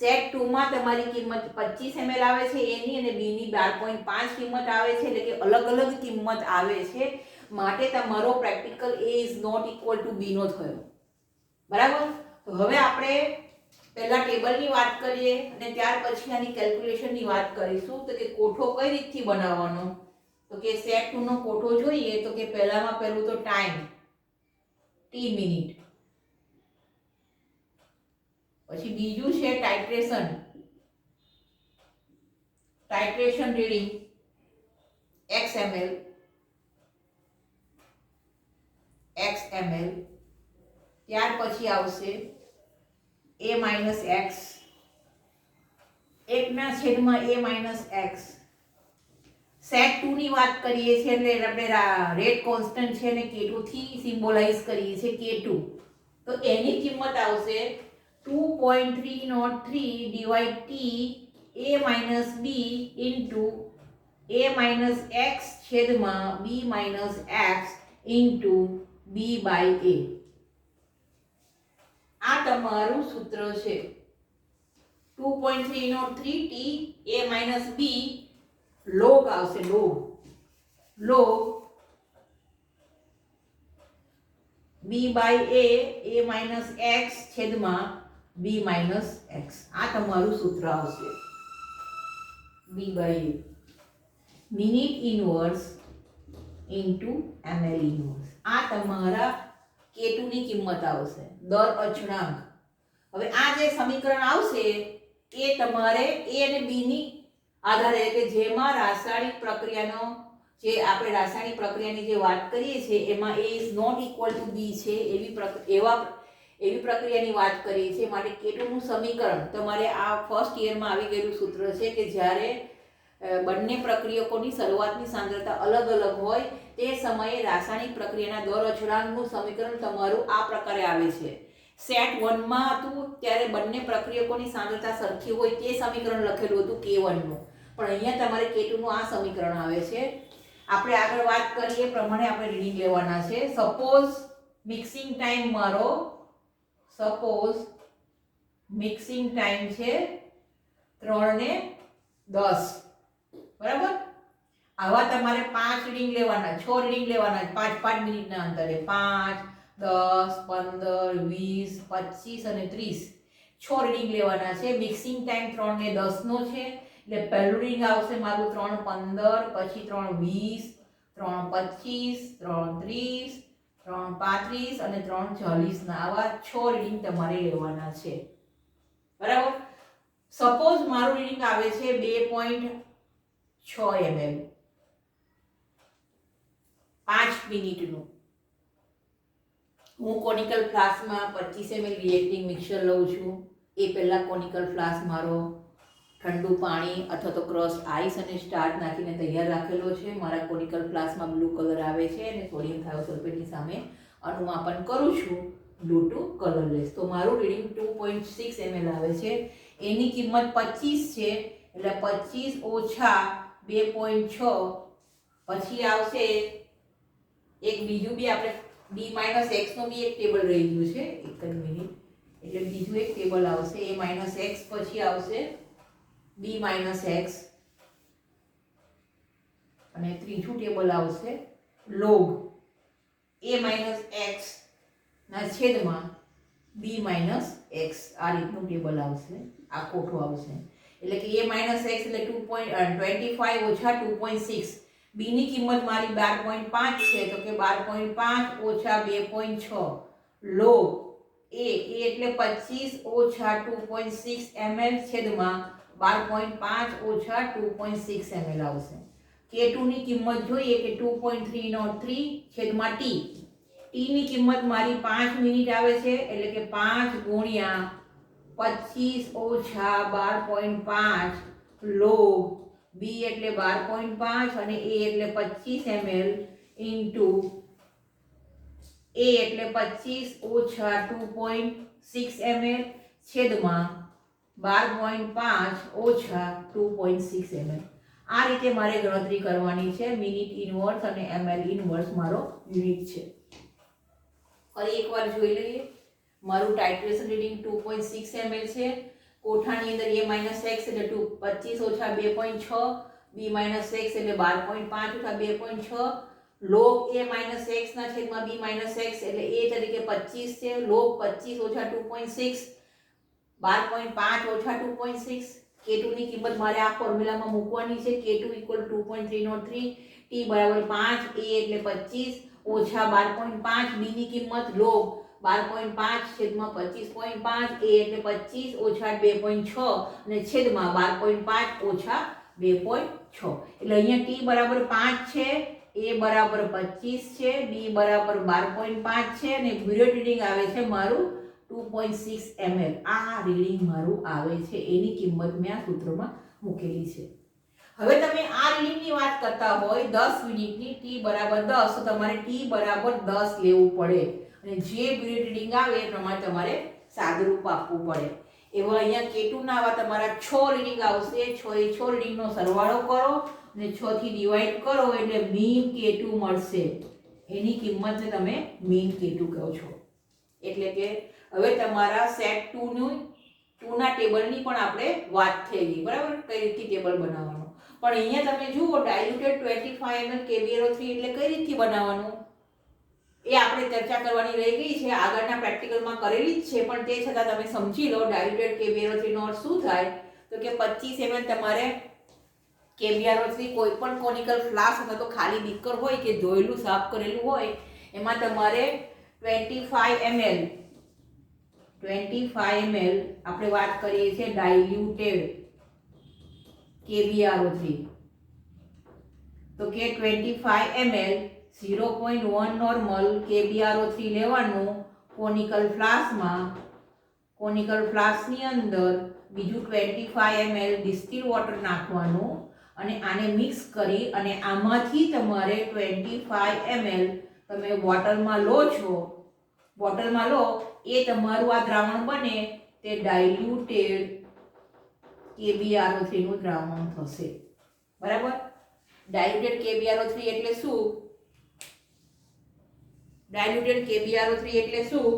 સેટ 2 માં તમારી કિંમત 25 ml આવે છે એની અને B ની 12.5 કિંમત આવે છે, એટલે કે અલગ અલગ કિંમત આવે છે. માટે તમારો practical A is not equal to B નો થયો, બરાબર? તો હવે આપણે પહેલા ટેબલની વાત કરીએ અને ત્યાર પછી આની કેલ્ક્યુલેશનની વાત કરીશું. તો કે કોઠો કઈ રીતથી બનાવવાનો? તો કે સેટ 2 નો કોઠો જોઈએ તો કે પહેલામાં પહેલું તો ટાઈમ t મિનિટ, પછી બીજું છે ટાઇટ્રેશન રીડિંગ xml, ત્યાર પછી આવશે a minus x, 1/a-x. Set 2 ની વાત કરીએ છીએ એટલે આપણે રેટ કોન્સ્ટન્ટ છે ને k2 થી સિમ્બોલાઇઝ કરીએ છીએ k2. તો એની કિંમત આવશે 2.303 divide t a minus b into a minus x છેદમાં b minus x into b by a. આ તમારું સૂત્ર છે. 2.303 t a minus b log આવશે, log b by a minus x છેદમાં b માઇનસ x. આ તમારું સૂત્ર આવશે b by a. Minute inverse into ml inverse. આ તમારા k2 ની કિંમત આવશે, દર અચળાંક. હવે આ જે સમીકરણ આવશે એ તમારે a અને b ની આધારે કે જેમાં રાસાયણિક પ્રક્રિયાનો જે આપણે રાસાયણિક પ્રક્રિયાની જે વાત કરીએ છીએ એમાં a is not equal to b છે એવી પ્રક્રિયાની વાત કરીએ છીએ. માટે k2 નું સમીકરણ તમારે આ ફર્સ્ટ યરમાં આવી ગયેલું સૂત્ર છે કે જ્યારે બંને પ્રક્રિયકોની શરૂઆતની સાંદ્રતા અલગ અલગ હોય તે સમયે રાસાયણિક પ્રક્રિયાના દર અચળાંકનું સમીકરણ તમારું આ પ્રકારે આવે છે. સેટ 1 માં હતું ત્યારે બંને પ્રક્રિયકોની સાંદ્રતા સરખી હોય તે સમીકરણ લખેલું હતું k1 નું, પણ અહીંયા તમારે k2 નું આ સમીકરણ આવે છે. આપણે આગળ વાત કરીએ પ્રમાણે આપણે રીડિંગ લેવાના છે. સપોઝ મિક્સિંગ ટાઈમ છે 3 ને 10, બરાબર? આવા તમારે 5 રીડિંગ લેવાના, 6 રીડિંગ લેવાના 5-5 મિનિટના અંતરે. 5, 10, 15, 20, 25 અને 30 6 રીડિંગ લેવાના છે. મિક્સિંગ ટાઈમ 3 ને 10 નો છે. એટલે પહેલું રીડિંગ આવશે મારું 3:15, પછી 3:20, 3:25, 3:30, 3:35 અને 3:40 ના આવા 6 રીડિંગ તમારે લેવાના છે. બરાબર. સપોઝ મારું રીડિંગ આવે છે 2.6 ml 5 મિનિટનું. હું કોનિકલ ફ્લાસ્કમાં 25 ml રિએક્ટિંગ મિક્સર લઉં છું. એ પહેલા કોનિકલ ફ્લાસ્ક મારો ઠંડુ પાણી અથવા તો ક્રશ આઈસ અને સ્ટાર્ચ નાખીને તૈયાર રાખેલો છે. મારા કોનિકલ ફ્લાસ્કમાં બ્લુ કલર આવે છે અને સોડિયમ થાયોસલ્ફેટની સામે અનુમાપન કરું છું બ્લુ ટુ કલરલેસ. તો મારું રીડિંગ 2.6 ml આવે છે. એની કિંમત 25 છે એટલે 25 ઓછા 2.6 પછી આવશે એક બીજું બી આપણે b માઇનસ x નો બી એક ટેબલ રહી ગયું છે. એક જ મિનિટ. એટલે બીજું એક ટેબલ આવશે a માઇનસ x, પછી આવશે b માઇનસ x અને ત્રીજું ટેબલ આવશે log a માઇનસ x ના છેદમાં b માઇનસ x. આ રીતનું ટેબલ આવશે. આ ખોટું આવશે. એટલે કે a માઇનસ x એટલે 2.25 ઓછા 2.6. b ની કિંમત મારી 12.5 છે તો કે 12.5 ઓછા 2.6 log a એટલે 25 ઓછા 2.6 ml છેદમાં 12.5 ઓછા 2.6 ml આવશે. K2 ની કિંમત જોઈએ કે 2.303 છેદમાં t. t ની કિંમત મારી 5 મિનિટ આવે છે એટલે કે 5 ગુણ્યા 25 ઓછા 12.5 log b એટલે 12.5 અને a એટલે 25 ml ઇન્ટુ a એટલે 25 ઓછા 2.6 ml છેદમાં 12.5 ઓછા 2.6 ml. આ રીતે મારે ગણતરી કરવાની છે. મિનિટ ઇનવર્સ અને ml ઇનવર્સ મારો યુનિટ છે. ફરી એકવાર જોઈ લઈએ. મારું ટાઇટ્રેશન રીડિંગ 2.6 ml છે. કોઠાની અંદર a માઇનસ x એટલે 25 ઓછા 2.6, b માઇનસ x એટલે 12.5 ઓછા 2.6, log a માઇનસ x ના છેદમાં b માઇનસ x એટલે a તરીકે 25 છે. log 25 ઓછા 2.6 12.5 ઓછા 2.6. K2 ની કિંમત મારે આ ફોર્મ્યુલામાં મૂકવાની છે. K2 2.303 t બરાબર 5, a એટલે 25 ઓછા 12.5, b ની કિંમત log 12.5 છેદમાં 25.5, a એટલે 25 ઓછા 2.6 અને છેદમાં 12.5 ઓછા 2.6. એટલે અહીંયા t બરાબર 5 છે, a બરાબર 25 છે, b બરાબર 12.5 છે અને બ્યુરેટ રીડિંગ આવે છે મારું 2.6 ml. આ રીડિંગ મારું આવે છે. એની કિંમત મેં આ સૂત્રમાં મૂકેલી છે. હવે તમે આ રીડિંગની વાત કરતા હોય 10 મિનિટની t બરાબર 10 તો તમારે t બરાબર 10 લેવું પડે અને જે બ્યુરેટ રીડિંગ આવે એ પ્રમાણે તમારે સાદુરૂપ આપવું પડે. એવા અહીંયા K2 ના આવા તમારા 6 રીડિંગ આવશે. 6 એ 6 રીડિંગનો સરવાળો કરો અને 6 થી ડિવાઈડ કરો એટલે મીન K2 મળશે. એની કિંમતને તમે મીન K2 કહો છો. એટલે કે હવે તમારા સેટ 2 ના ટેબલની પણ આપણે વાત થઈ ગઈ. બરાબર. કઈ રીતથી ટેબલ બનાવવાનું. પણ અહીંયા તમે જુઓ ડાયલ્યુટેડ 25 ml KBRO3 એટલે કઈ રીતથી બનાવવાનું એ આપણે ચર્ચા કરવાની રહી ગઈ છે. આગળના પ્રેક્ટિકલમાં કરેલી જ છે પણ તે છતાં તમે સમજી લો ડાયલ્યુટેડ KBRO3 નો અર્થ શું થાય તો કે 25 ml તમારે KBRO3 કોઈ પણ કોનિકલ ફ્લાસ્ક અથવા તો ખાલી બીકર હોય કે ધોયેલું સાફ કરેલું હોય એમાં તમારે 25 ml આપણે વાત કરીએ છીએ ડાયલ્યુટેડ KBRO3 તો કે 25 ml 0.1 નોર્મલ KBRO3 લેવાનું કોનિકલ ફ્લાસ્કની અંદર બીજું 25 ml ડિસ્ટિલ વોટર નાખવાનું અને આને મિક્સ કરી અને આમાંથી તમારે 25 ml તમે બોટલમાં લો એ તમારું આ દ્રાવણ બને તે ડાયલ્યુટેડ KBRO3 નું દ્રાવણ થશે. બરાબર. ડાયલ્યુટેડ KBRO3 એટલે શું? ડાયલ્યુટેડ KBRO3 એટલે શું?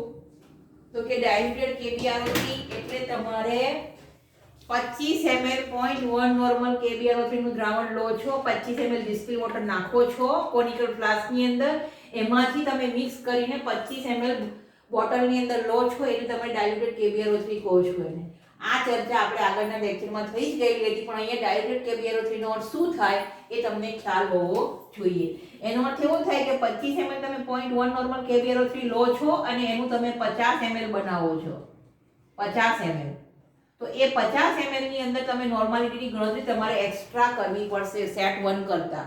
તો કે ડાયલ્યુટેડ KBRO3 એટલે તમારે 25 ml 0.1 નોર્મલ KBRO3 નું દ્રાવણ લો છો, 25 ml ડિસ્ટિલ વોટર નાખો છો કોનિકલ ફ્લાસ્ક ની અંદર, એમાંથી તમે મિક્સ કરીને 25 ml બોટલની અંદર લો છો, એટલે તમે ડાયલ્યુટેડ KBRO3 કહો છો એને. આ ચર્ચા આપણે આગળના લેક્ચરમાં થઈ જ ગયેલી હતી, પણ અહીંયા ડાયલ્યુટેડ KBRO3 નો અર્થ શું થાય એ તમને ખ્યાલ હોવો જોઈએ. એનો અર્થ એવો થાય કે 25 ml તમે 0.1 નોર્મલ KBRO3 લો છો અને એનું તમે 50 ml બનાવો છો, 50 ml. તો એ 50 ml ની અંદર તમે નોર્માલિટીની ગણતરી તમારે એક્સ્ટ્રા કરવી પડશે સેટ 1 કરતા,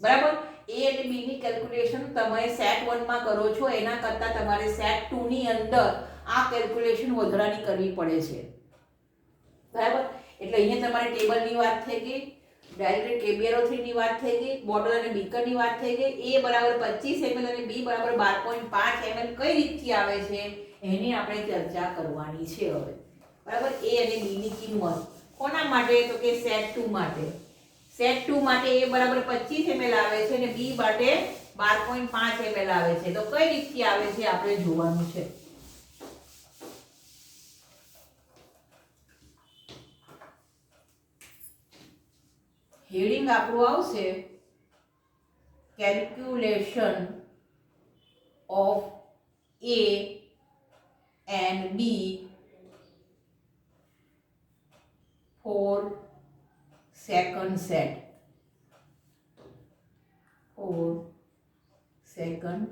બરાબર. A અને B ની કેલ્ક્યુલેશન તમે સેટ 1 માં કરો છો, એના કરતા તમારે સેટ 2 ની અંદર આ કેલ્ક્યુલેશન વધારાની કરવી પડે છે, બરાબર. એટલે અહીંયા તમારે ટેબલની વાત થઈ ગઈ, ડાયલ્યુટેડ KBRO3 ની વાત થઈ ગઈ, બોટલ અને બીકર ની વાત થઈ ગઈ. A બરાબર 25 ml અને B બરાબર 12.5 ml કઈ રીતથી આવે છે એની આપણે ચર્ચા કરવાની છે હવે, બરાબર. A અને B ની કિંમત કોના માટે, તો કે સેટ 2 માટે. સેટ 2 માટે A બરાબર 25 ml આવે છે અને B માટે 12.5 ml આવે છે. તો કઈ રીતથી આવે છે આપણે જોવાનું છે. હેડિંગ આપણું આવશે calculation of A and B for second set. For second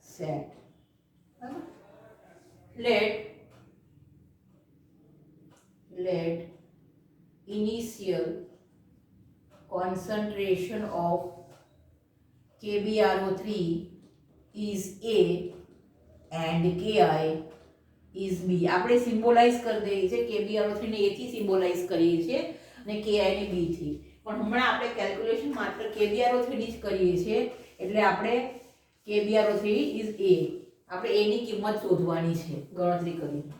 set. Let initial concentration of KBRO3 is A and Ki is B. આપણે સિમ્બોલાઇઝ કરી દઈએ છીએ, KBRO3 ને A થી સિમ્બોલાઇઝ કરીએ છીએ અને Ki ને B થી. પણ હમણાં આપણે કેલ્ક્યુલેશન માત્ર KBRO3 ની જ કરીએ છીએ, એટલે આપણે KBRO3 is A, આપણે A ની કિંમત શોધવાની છે ગણતરી કરીને,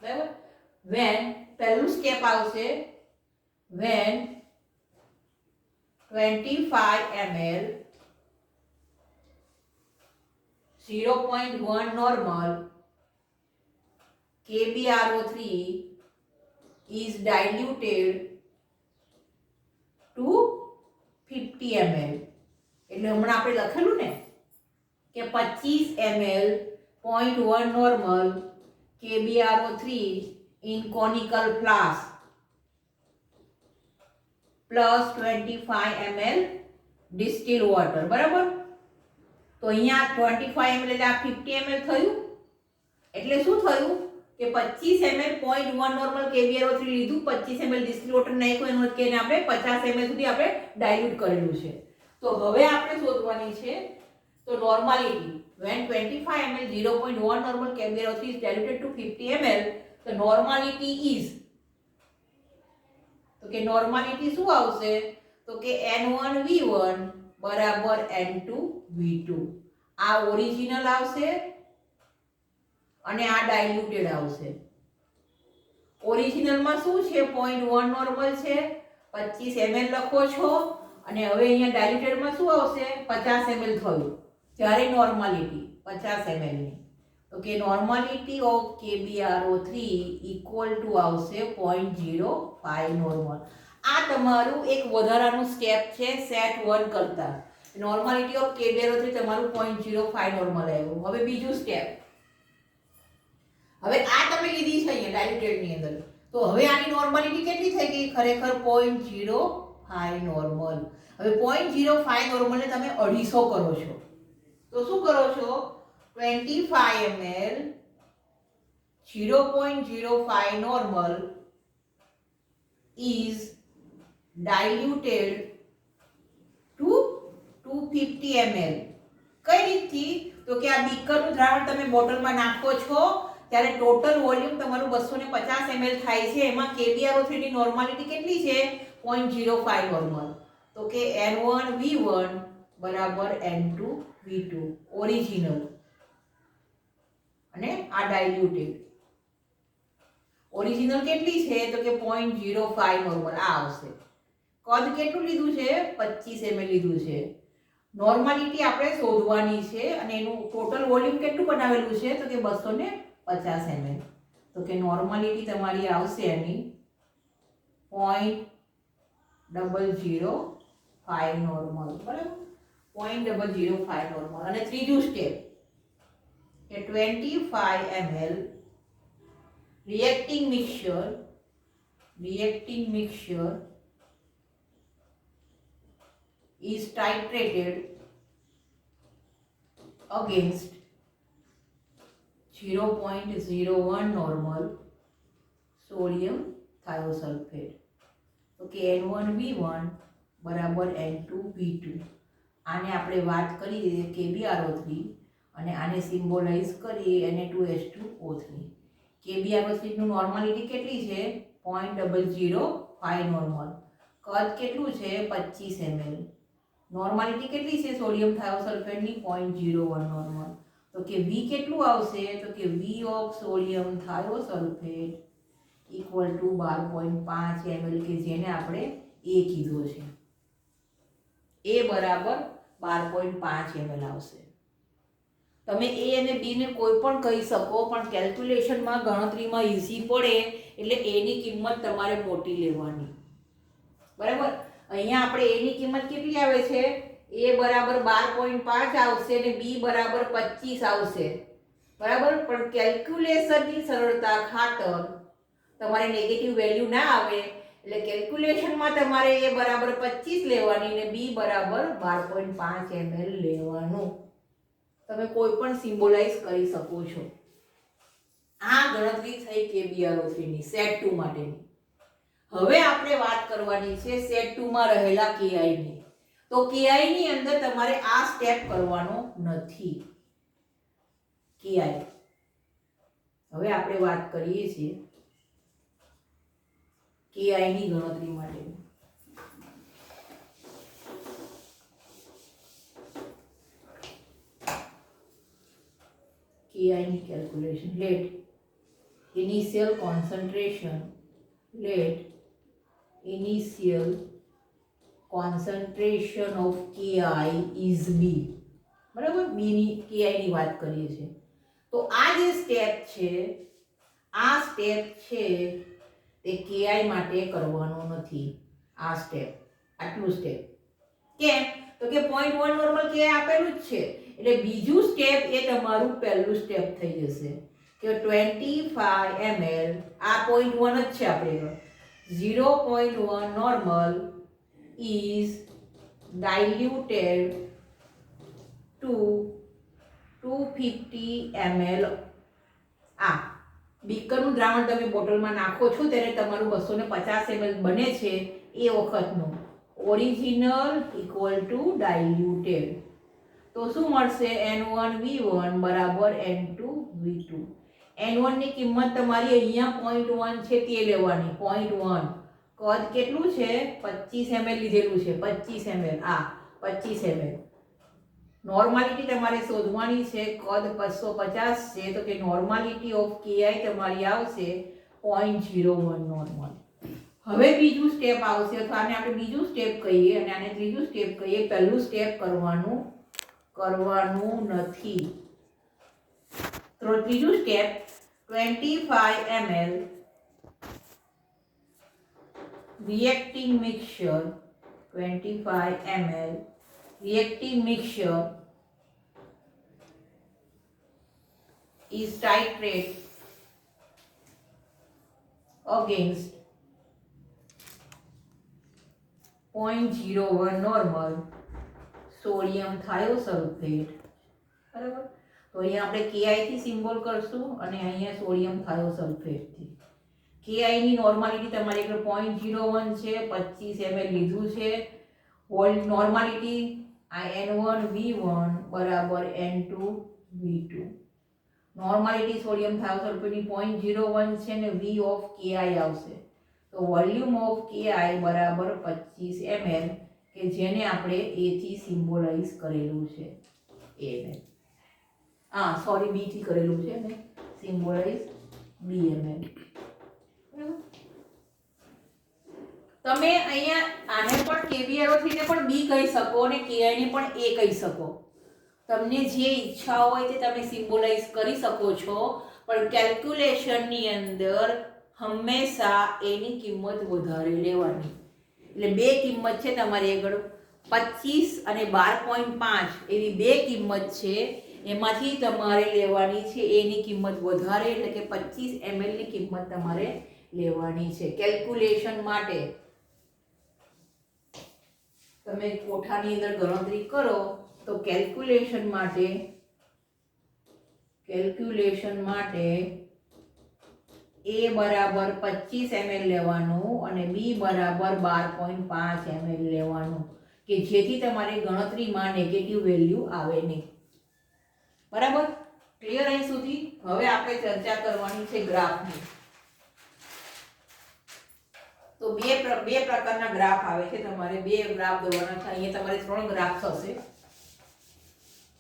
બરાબર. when પહેલું સ્ટેપ આવશે when 25 ml 0.1 normal KBRO3 is diluted to 50 ml. એટલે હમણાં આપણે લખેલું ને કે 25 ml 0.1 normal KBRO3 in conical flask plus 25 ml distilled water, બરાબર. તો અહીંયા 25 ml એટલે આ 50 ml થયું. એટલે શું થયું કે 25 ml 0.1 નોર્મલ KBRO3 લીધું, 25 ml ડિસ્ટિલ વોટર નાખ્યું, એનો અર્થ કે એને આપણે 50 ml સુધી આપણે ડાયલ્યુટ કરેલું છે. તો હવે આપણે શોધવાની છે તો normality when 25 ml 0.1 normal KBRO3 is diluted to 50 ml, the normality is, તો કે નોર્માલિટી શું આવશે તો કે N1V1 બરાબર N2V2. આ ઓરિજિનલ આવશે અને આ ડાયલ્યુટેડ આવશે. ઓરિજિનલમાં શું છે 0.1 નોર્મલ છે, 25 ml લખો છો અને હવે અહીંયા ડાયલ્યુટેડમાં શું આવશે 50 ml થયું, ત્યારે નોર્માલિટી 50 ml ની, તો કે normality of KBRO3 equal to આવશે 0.05 નોર્મલ. આ તમારું એક વધારાનું સ્ટેપ છે સેટ 1 કરતા. નોર્માલિટી ઓફ KBRO3 તમારું 0.05 નોર્મલ આવ્યું. હવે બીજું સ્ટેપ, હવે આ તમે લીધી છે અહીંયા ડાયલ્યુટેડ ની અંદર, તો હવે આની નોર્માલિટી કેટલી થઈ ગઈ ખરેખર 0.05 નોર્મલ. હવે 0.05 નોર્મલ ને તમે 250 કરો છો, તો શું કરો છો 25 ml 0.05 normal is diluted to 250 ml. કઈ રીતથી તો કે આ બીકરનું દ્રાવણ તમે બોટલમાં નાખો છો ત્યારે ટોટલ વોલ્યુમ તમારું 250 ml થાય છે, એમાં KBRO3 ની નોર્માલિટી કેટલી છે 0.05 નોર્મલ, તો કે N1V1 બરાબર N2V2 ઓરિજિનલ અને આ ડાયલ્યુટેડ. ઓરિજિનલ કેટલી છે તો કે 0.05 નોર્મલ આ આવશે. કદ કેટલું લીધું છે 25 ml લીધું છે. નોર્માલિટી આપણે શોધવાની છે અને એનું ટોટલ વોલ્યુમ કેટલું બનાવેલું છે તો કે 250 ml. તો તો કે નોર્માલિટી તમારી આવશે એની 0.005 નોર્મલ, બરાબર, 0.005 નોર્મલ. અને ત્રીજું સ્ટેપ કે 25 ml reacting mixture is titrated against 0.01 normal sodium thiosulfate. તો કે N1V1 બરાબર N2V2. આને આપણે વાત કરીએ KbRO3 અને આને સિમ્બોલાઇઝ કરીએ Na2H2O3. KbRO3 નું નોર્માલિટી કેટલી છે? 0.005 નોર્મલ. કદ કેટલું છે? 25 ml. નોર્માલિટી કેટલી છે સોડિયમ થાયોસલ્ફેટની? 0.01 નોર્મલ. તો કે V કેટલું આવશે? તો કે V of sodium thiosulphate equal to 12.5 ml, કે જેને આપણે A કીધો છે. A બરાબર 12.5 ml આવશે. તમે A અને B ને કોઈ પણ કહી શકો, પણ કેલ્ક્યુલેશનમાં ગણતરીમાં ઈઝી પડે એટલે A ની કિંમત તમારે મોટી લેવાની, બરાબર. અહીંયા આપણે A ની કિંમત કેટલી આવે છે? A બરાબર 12.5 આવશે અને B બરાબર 25 આવશે, બરાબર. પણ કેલ્ક્યુલેશનની સરળતા ખાતર તમારે નેગેટિવ વેલ્યુ ના આવે એટલે કેલ્ક્યુલેશનમાં તમારે A બરાબર 25 લેવાની અને B બરાબર 12.5 ml લેવાનું. તમે કોઈ પણ સિમ્બોલાઇઝ કરી શકો છો. આ ગણતરી થઈ KbRO3 ની સેટ 2 માટેની. હવે આપણે વાત કરવાની છે સેટ 2 માં રહેલા KI ની. તો KI ની અંદર તમારે આ સ્ટેપ કરવાનો નથી. KI હવે આપણે વાત કરીએ છીએ KI ની ગણતરી માટે. KI ની calculation. Let initial concentration of KI is B, બરાબર. B ની KI ની વાત કરીએ છીએ. તો આ જે સ્ટેપ છે, આ સ્ટેપ છે તે KI માટે કરવાનો નથી. આ સ્ટેપ, આટલું સ્ટેપ કેમ? તો કે 0.1 નોર્મલ KI આપેલું જ છે એટલે બીજું સ્ટેપ એ તમારું પહેલું સ્ટેપ થઈ જશે કે 25 ml, આ 0.1 જ છે આપણે, 0.1 normal is diluted to 250 ml. આ બીકરનું દ્રાવણ તમે બોટલમાં નાખો છો ત્યારે તમારું 250 ml બને છે એ વખતનું ઓરિજિનલ ઇક્વલ ટુ ડાયલ્યુટેડ. તો શું મળશે? N1V1 બરાબર N2V2. N1 ની કિંમત તમારી અહીંયા 0.1 છે તે લેવાની. 0.1 કદ કેટલું છે? 25 ml લીધેલું છે. 25 ml, આ 25 ml. નોર્માલિટી તમારે શોધવાની છે. કદ 250 છે તો કે નોર્માલિટી ઓફ KI તમારી આવશે 0.01 નોર્મલ. હવે બીજું સ્ટેપ આવશે, અથવા આને આપણે બીજું સ્ટેપ કહીએ અને આને ત્રીજું સ્ટેપ કહીએ. પહેલું સ્ટેપ કરવાનું નથી. તો ત્રીજું step 25 ml reacting mixture, 25 ml reacting mixture is titrated against 0.01 normal sodium thiosulfate, બરાબર. તો અહીંયા આપણે KI થી સિમ્બોલ કરશું અને અહીંયા સોડિયમ થાયોસલ્ફેટ થી. KI ની નોર્માલિટી તમારી 0.01 છે, 25 ml લીધું છે. નોર્માલિટી આ N1V1 બરાબર N2V2. નોર્માલિટી સોડિયમ થાયોસલ્ફેટની 0.01 છે ને V ઓફ KI આવશે. તો વોલ્યુમ ઓફ KI બરાબર 25 ml, કે જેને આપણે A થી સિમ્બોલાઇઝ કરેલું છે. A ને સોરી B થી કરેલું છે ને સિમ્બોલાઇઝ BML. તમે અહીંયા આને પણ KbRO3 ને પણ B કહી શકો અને KI ને પણ A કહી શકો. તમને જે ઈચ્છા હોય તે તમે સિમ્બોલાઇઝ કરી શકો છો. પણ કેલ્ક્યુલેશનની અંદર હંમેશા એની કિંમત વધારે લેવાની. એટલે બે કિંમત છે તમારી આગળ 25 અને 12.5 એવી બે કિંમત છે. એમાંથી તમારે લેવાની છે એની કિંમત વધારે, એટલે કે 25 ml ની કિંમત તમારે લેવાની છે કેલ્ક્યુલેશન માટે. તમે કોઠાની અંદર ગણતરી કરો તો કેલ્ક્યુલેશન માટે A બરાબર 25 ml લેવાનું અને B બરાબર 12.5 ml લેવાનું, કે જેથી તમારી ગણતરીમાં નેગેટિવ વેલ્યુ આવે નહીં. બરાબર? ક્લિયર અહીં સુધી? હવે આપણે ચર્ચા કરવાની છે ગ્રાફની. તો બે પ્રકારના ગ્રાફ આવે છે. તમારે બે ગ્રાફ દોરવાના છે. અહીંયા તમારે 3 ગ્રાફ થશે.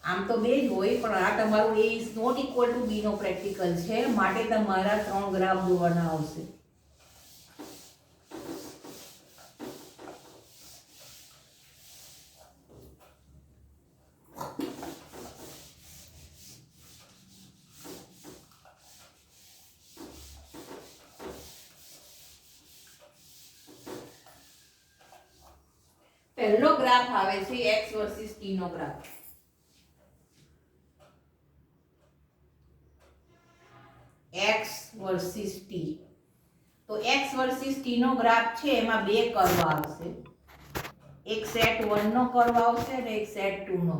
આમ તો બે જ હોય, પણ આ તમારું A is not equal to B નો પ્રેક્ટિકલ છે, માટે તમારા 3 ગ્રાફ દોરવાના આવશે. પહેલો ગ્રાફ આવે છે x વર્સિસ t નો ગ્રાફ. x versus t. તો x વર્સિસ t નો ગ્રાફ છે એમાં બે કર્વ આવશે. એક સેટ 1 નો કર્વ આવશે અને એક સેટ 2 નો.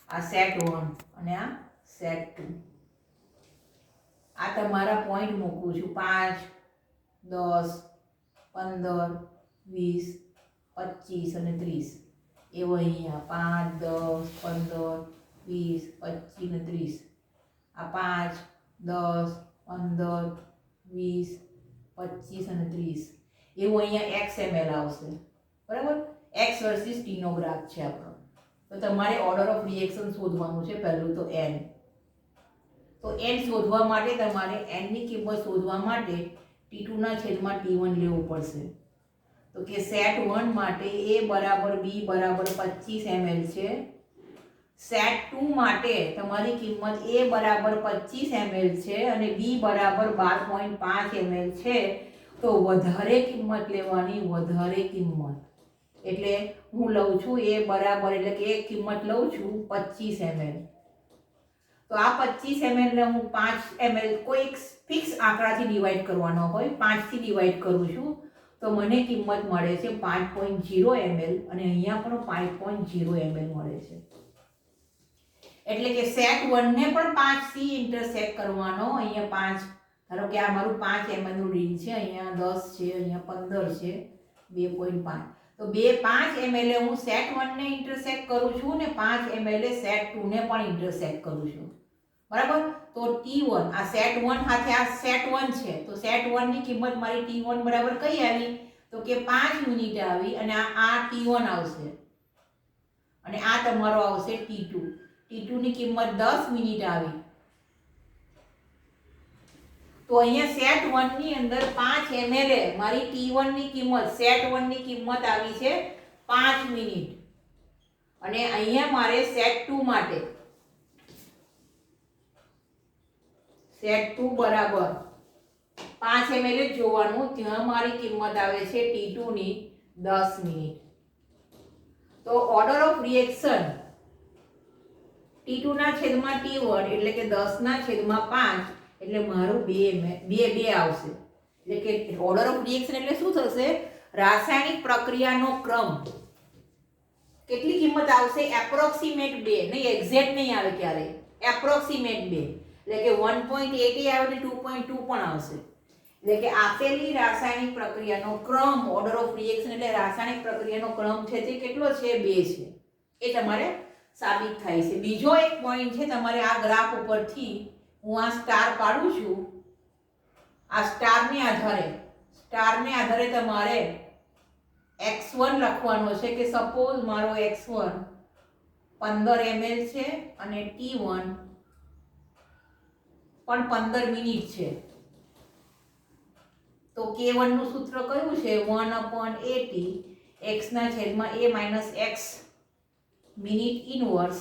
આ સેટ 1 અને આ સેટ 2. આ તમારા પોઈન્ટ મૂકું છું 5, 10, 15, 20, 25 અને 30. એવો અહીંયા 5, 10, 15, 20, 25 અને 30. આ 5, 10, 15, 20, 25 અને 30. એવું અહીંયા XML આવશે. બરાબર? x વર્સિસ t નો ગ્રાફ છે આપણો. તો તમારે ઓર્ડર ઓફ રિએક્શન શોધવાનું છે. પહેલું તો n. તો n શોધવા માટે તમારે n ની કિંમત શોધવા માટે t2 ના છેદમાં t1 લેવું પડશે. તો કે સેટ 1 માટે A બરાબર B બરાબર 25 ml છે. સેટ 2 માટે તમારી કિંમત A બરાબર 25 ml છે અને B બરાબર 12.5 ml છે. તો વધારે કિંમત લેવાની, વધારે કિંમત. એટલે હું લઉં છું A બરાબર, એટલે કે એક કિંમત લઉં છું 25 ml. તો આ 25 ml ને હું 5 ml કોઈ ફિક્સ આંકડાથી ડિવાઈડ કરવાનો હોય, 5 થી ડિવાઈડ કરું છું, તો મને કિંમત મળે છે 5.0 ml અને અહીંયા પણ 5.0 ml મળે છે. એટલે કે સેટ 1 ને પણ 5 થી ઇન્ટરસેક્ટ કરવાનો. અહીંયા 5, ધારો કે આ મારું 5 ml નું રીંગ છે, અહીંયા 10 છે, અહીંયા 15 છે, 2.5. તો 5 ml હું સેટ 1 ને ઇન્ટરસેક્ટ કરું છું ને 5 ml સેટ 2 ને પણ ઇન્ટરસેક્ટ કરું છું. બરાબર? તો T1 આ સેટ 1 સાથે આ સેટ 1 છે, તો સેટ 1 ની કિંમત મારી T1 બરાબર કઈ આવી? તો કે 5 મિનિટ આવી અને આ T1 આવશે અને આ તમારો આવશે T2. T2 ની કિંમત 10 મિનિટ આવી. તો અહીંયા સેટ 1 ની અંદર 5 ml મારી T1 ની કિંમત, સેટ 1 ની કિંમત આવી છે 5 મિનિટ. અને અહીંયા મારે સેટ 2 માટે સેટ 2 બરાબર 5 ml જ જોવાનું, ત્યાં મારી કિંમત આવે છે T2 ની 10 મિનિટ. તો ઓર્ડર ઓફ રિએક્શન T2 ના છેદમાં T1 એટલે કે 10 ના છેદમાં 5 એટલે મારું 2 આવશે. એટલે કે ઓર્ડર ઓફ રિએક્શન એટલે શું થશે? રાસાયણિક પ્રક્રિયાનો ક્રમ. કેટલી કિંમત આવશે? એપ્રોક્સિમેટ 2, નહીં એક્ઝેક્ટ નહીં આવે ક્યારે, એપ્રોક્સિમેટ 2. એટલે કે 1.8 આવે ને 2.2 પણ આવશે. એટલે કે આપેલી રાસાયણિક પ્રક્રિયાનો ક્રમ, ઓર્ડર ઓફ રિએક્શન એટલે રાસાયણિક પ્રક્રિયાનો ક્રમ છે તે કેટલો છે? 2 છે. એ તમારે સાબિત થાય છે. બીજો એક પોઈન્ટ છે, તમારે આ ગ્રાફ ઉપરથી હું આ સ્ટાર પાડું છું. આ સ્ટારને આધારે તમારે x1 લખવાનો છે કે સપોઝ મારો x1 15 ml છે અને T1 પણ 15 મિનિટ છે. તો K1 નું સૂત્ર કયું છે? 1/80 x ના છેદમાં a - x minute inverse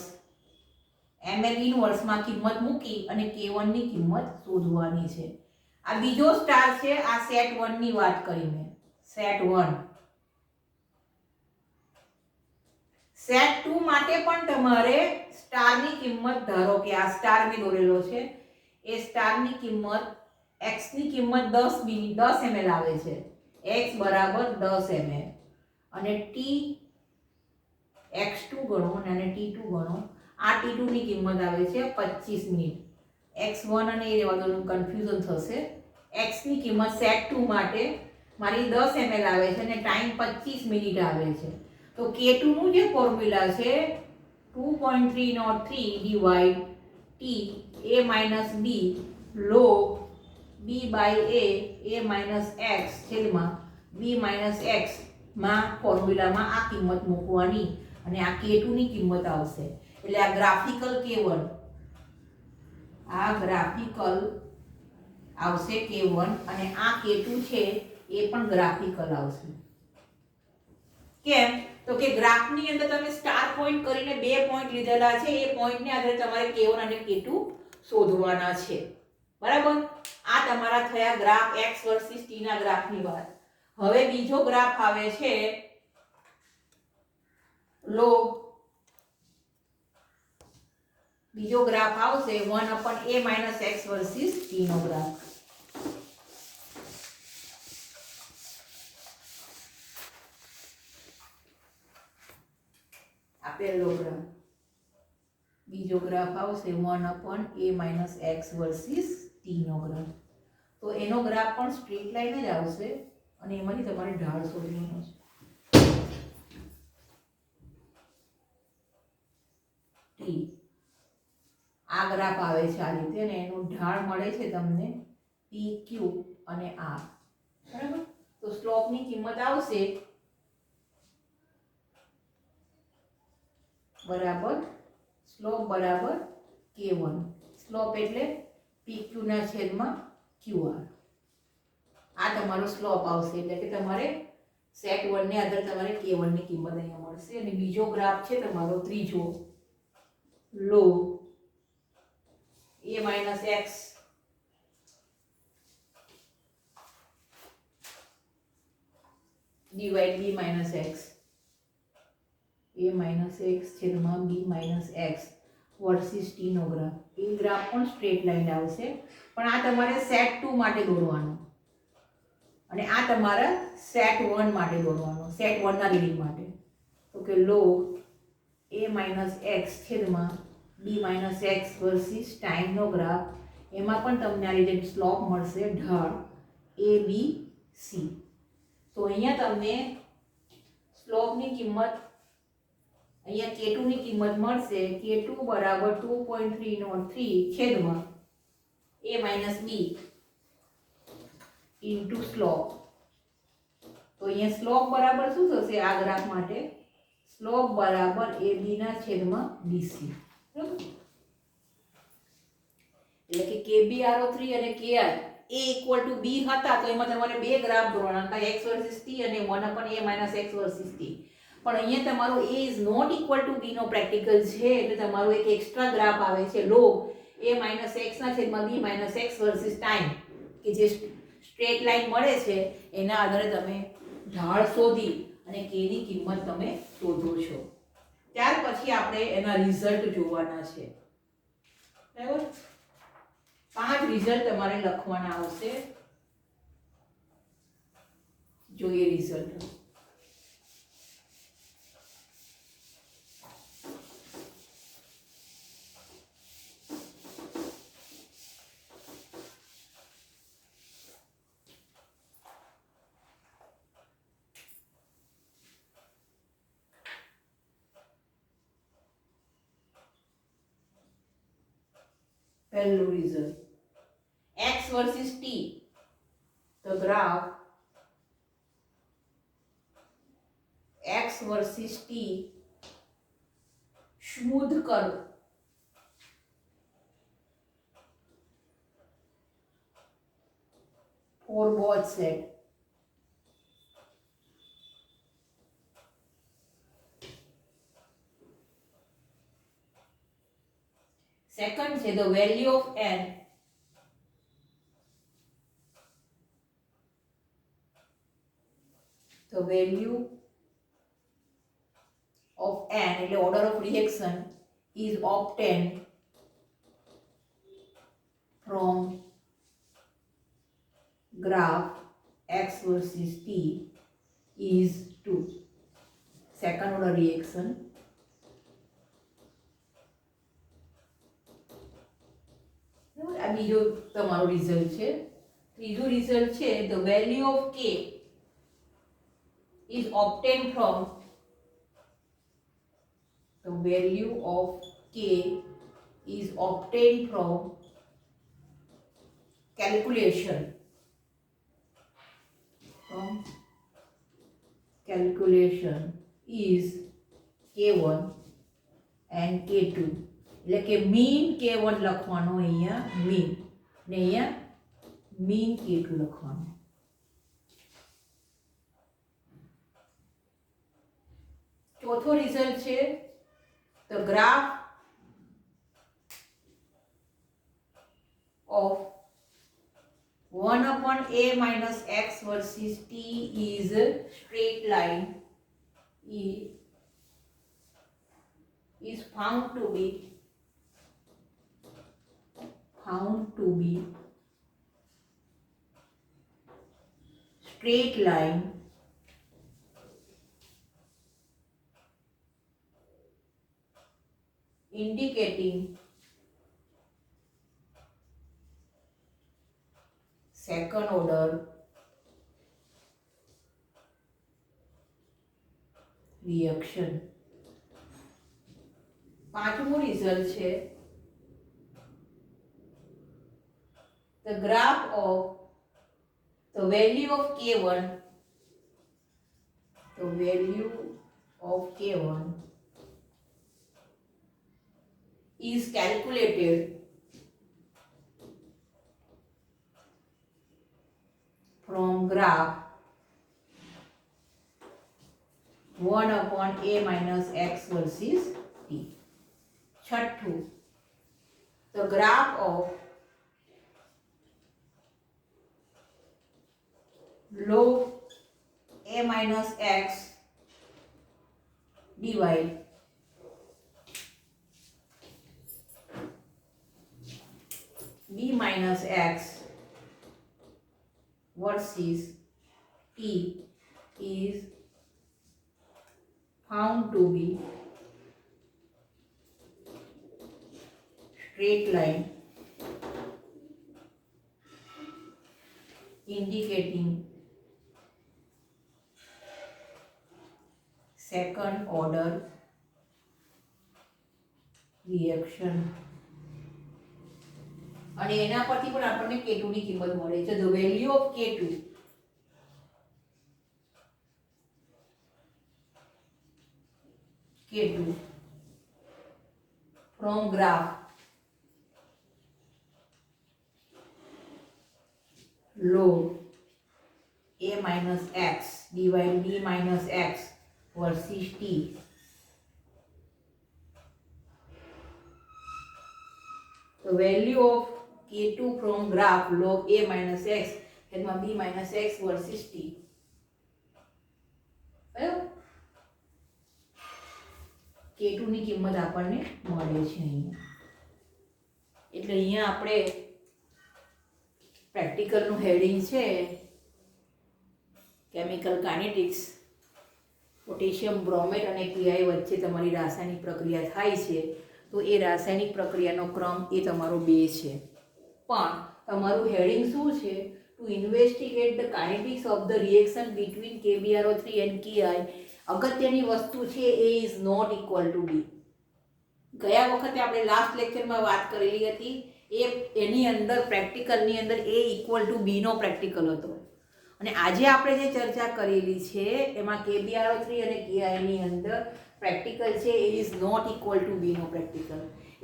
ml ઇનવર્સમાં કિંમત મૂકી અને k1 ની કિંમત શોધવાની છે. આ બીજો સ્ટાર છે. આ સેટ 1 ની વાત કરી મેં. સેટ 1. સેટ 2 માટે પણ તમારે સ્ટારની કિંમત, ધારો કે આ સ્ટાર મેં દોરેલો છે, એ સ્ટારની કિંમત x ની કિંમત 10 ml આવે છે. x બરાબર 10 ml અને t x2 ગણો અને t2 ગણો. આ t2 ની કિંમત આવે છે 25 મિનિટ. x1 અને એ રેવા દો, કન્ફ્યુઝન થશે. x ની કિંમત સેટ 2 માટે મારી 10 ml આવે છે અને ટાઈમ 25 મિનિટ આવે છે. તો k2 નું જે ફોર્મ્યુલા છે 2.303 divide t a b log b by a minus x છેદમાં b માઇનસ x માં ફોર્મ્યુલામાં આ કિંમત મૂકવાની અને આ k2 ની કિંમત આવશે. એટલે આ ગ્રાફિકલ k1, આ ગ્રાફિકલ આવશે k1 અને આ k2 છે એ પણ ગ્રાફિકલ આવશે. કેમ? તો કે ગ્રાફની અંદર તમે સ્ટાર પોઈન્ટ કરીને 2 પોઈન્ટ લીધેલા છે. એ પોઈન્ટને આધારે તમારે k1 અને k2 શોધવાના છે. બરાબર? આ તમારા થયા ગ્રાફ x વર્સિસ t ના ગ્રાફની વાત. હવે બીજો ગ્રાફ આવે છે log. બીજો ગ્રાફ આવશે 1/a - x વર્સિસ t નો ગ્રાફ. આ પહેલો ગ્રાફ. બીજો ગ્રાફ આવશે 1/a - x વર્સિસ t નો ગ્રાફ. તો એનો ગ્રાફ પણ સ્ટ્રેટ લાઈન જ આવશે અને એમાંથી તમારે ઢાળ શોધવાનો છે. t આ ગ્રાફ આવે છે આ રીતે અને એનું ઢાળ મળે છે તમને pq અને r. બરાબર? તો સ્લોપની કિંમત આવશે બરાબર સ્લોપ બરાબર k1. સ્લોપ એટલે pq ના છેદમાં qr. આ તમારો સ્લોપ આવશે. એટલે કે તમારે સેટ 1 ને આધારે તમારે k1 ની કિંમત અહીંયા મળશે. અને બીજો ગ્રાફ છે તમારો ત્રીજો log a - x divide b - x. a - x છેદમાં b - x વર્સિસ t નો ગ્રાફ. એ ગ્રાફ પણ સ્ટ્રેટ લાઈન આવશે, પણ આ તમારે સેટ 2 માટે દોરવાનો અને આ તમારા સેટ 1 માટે દોરવાનો, સેટ 1 ના રીડિંગ માટે. તો કે log a - x છેદમાં b - x વર્સિસ ટાઈમ નો ગ્રાફ. એમાં પણ તમને આ રીતે સ્લોપ મળશે ઢાળ a b c. તો અહીંયા તમને સ્લોપની કિંમત, અહીંયા k2 ની કિંમત મળશે k2 બરાબર 2.303 છેદમાં a - b ઇન્ટુ સ્લોપ. તો અહીંયા સ્લોપ બરાબર શું થશે આ ગ્રાફ માટે? સ્લોપ બરાબર ab ના છેદમાં bc. બરાબર? એટલે કે kbro3 અને ki a = b હતા તો એમાં તમારે બે ગ્રાફ દોરવાના હતા, x વર્સિસ t અને 1/a - x વર્સિસ t. પણ અહીંયા તમારો a is not equal to b નો પ્રેક્ટિકલ છે એટલે તમારો એક એક્સ્ટ્રા ગ્રાફ આવે છે log a - x ના છેદમાં b - x વર્સિસ ટાઈમ, કે જે સ્ટ્રેટ લાઈન મળે છે એના આધારે તમે ઢાળ શોધી અને k ની કિંમત તમે શોધો છો. ત્યાર પછી આપણે એના રિઝલ્ટ જોવાના છે. બરાબર? 5 રિઝલ્ટ તમારે લખવાના આવશે. જોઈએ રિઝલ્ટ. પહેલું result x versus t. the graph x versus t smooth curve for both set. છે the value of n the value of n એટલે order of reaction is obtained from graph x versus t is 2. second order reaction આ બીજો તમારો result છે. ત્રીજો result છે the value of k is obtained from the value of k is obtained from calculation is k1 and k2 એટલે કે mean k1 લખવાનો અહીંયા મીન ને અહીંયા મીન k2 લખવાનો. ચોથો રિઝલ્ટ છે the graph of 1/a minus x versus t is straight line is found to be straight line indicating second order reaction. પાંચમું રિઝલ્ટ છે the graph of the value of k1 is calculated from graph 1/a minus x versus t. छठू the graph of log a minus x divide b minus x versus t is found to be straight line indicating second order reaction. અને એના પરથી પણ આપણને k2 ની કિંમત મળે છે. the value of k2 from graph log a minus x divide b minus x versus t the value of k2 from graph log a minus x એમાં b minus x versus t. k2 ની કિંમત આપણને મળે છે અહીંયા. એટલે અહીંયા આપણે પ્રેક્ટિકલનું હેડિંગ છે કેમિકલ કાઇનેટિક્સ. પોટેશિયમ બ્રોમેટ અને પીઆઈ વચ્ચે તમારી રાસાયણિક પ્રક્રિયા થાય છે તો એ રાસાયણિક પ્રક્રિયાનો ક્રમ એ તમારો 2 છે. પણ તમારું હેડિંગ શું છે? To investigate the kinetics of the reaction between KBRO3 and KI. અગત્યની વસ્તુ છે A is not equal to B. ગયા વખતે આપણે લાસ્ટ લેક્ચરમાં વાત કરેલી હતી એની અંદર પ્રેક્ટિકલની અંદર એ ઇક્વલ ટુ બીનો પ્રેક્ટિકલ હતો. અને આજે આપણે જે ચર્ચા કરેલી છે એમાં KBRO3 અને KIની અંદર પ્રેક્ટિકલ છે A is not equal to બીનો practical.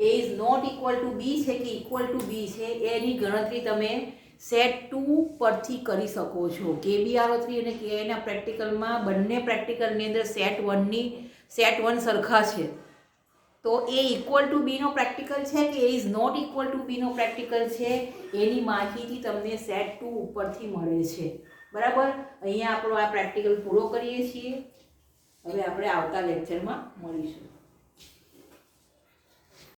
A is not equal to B છે કે ઇક્વલ ટુ બી છે એની ગણતરી તમે સેટ 2 પરથી કરી શકો છો. KBRO3 અને KIના પ્રેક્ટિકલમાં બંને પ્રેક્ટિકલની અંદર સેટ 1 સરખા છે. તો તો એ ઇક્વલ ટુ બીનો પ્રેક્ટિકલ છે કે A is not equal to બીનો પ્રેક્ટિકલ છે એની માહિતી તમને સેટ 2 ઉપરથી મળે છે. બરાબર. અહીંયા આપણો આ પ્રેક્ટિકલ પૂરો કરીએ છીએ. હવે આપણે આવતા લેક્ચરમાં મળીશું.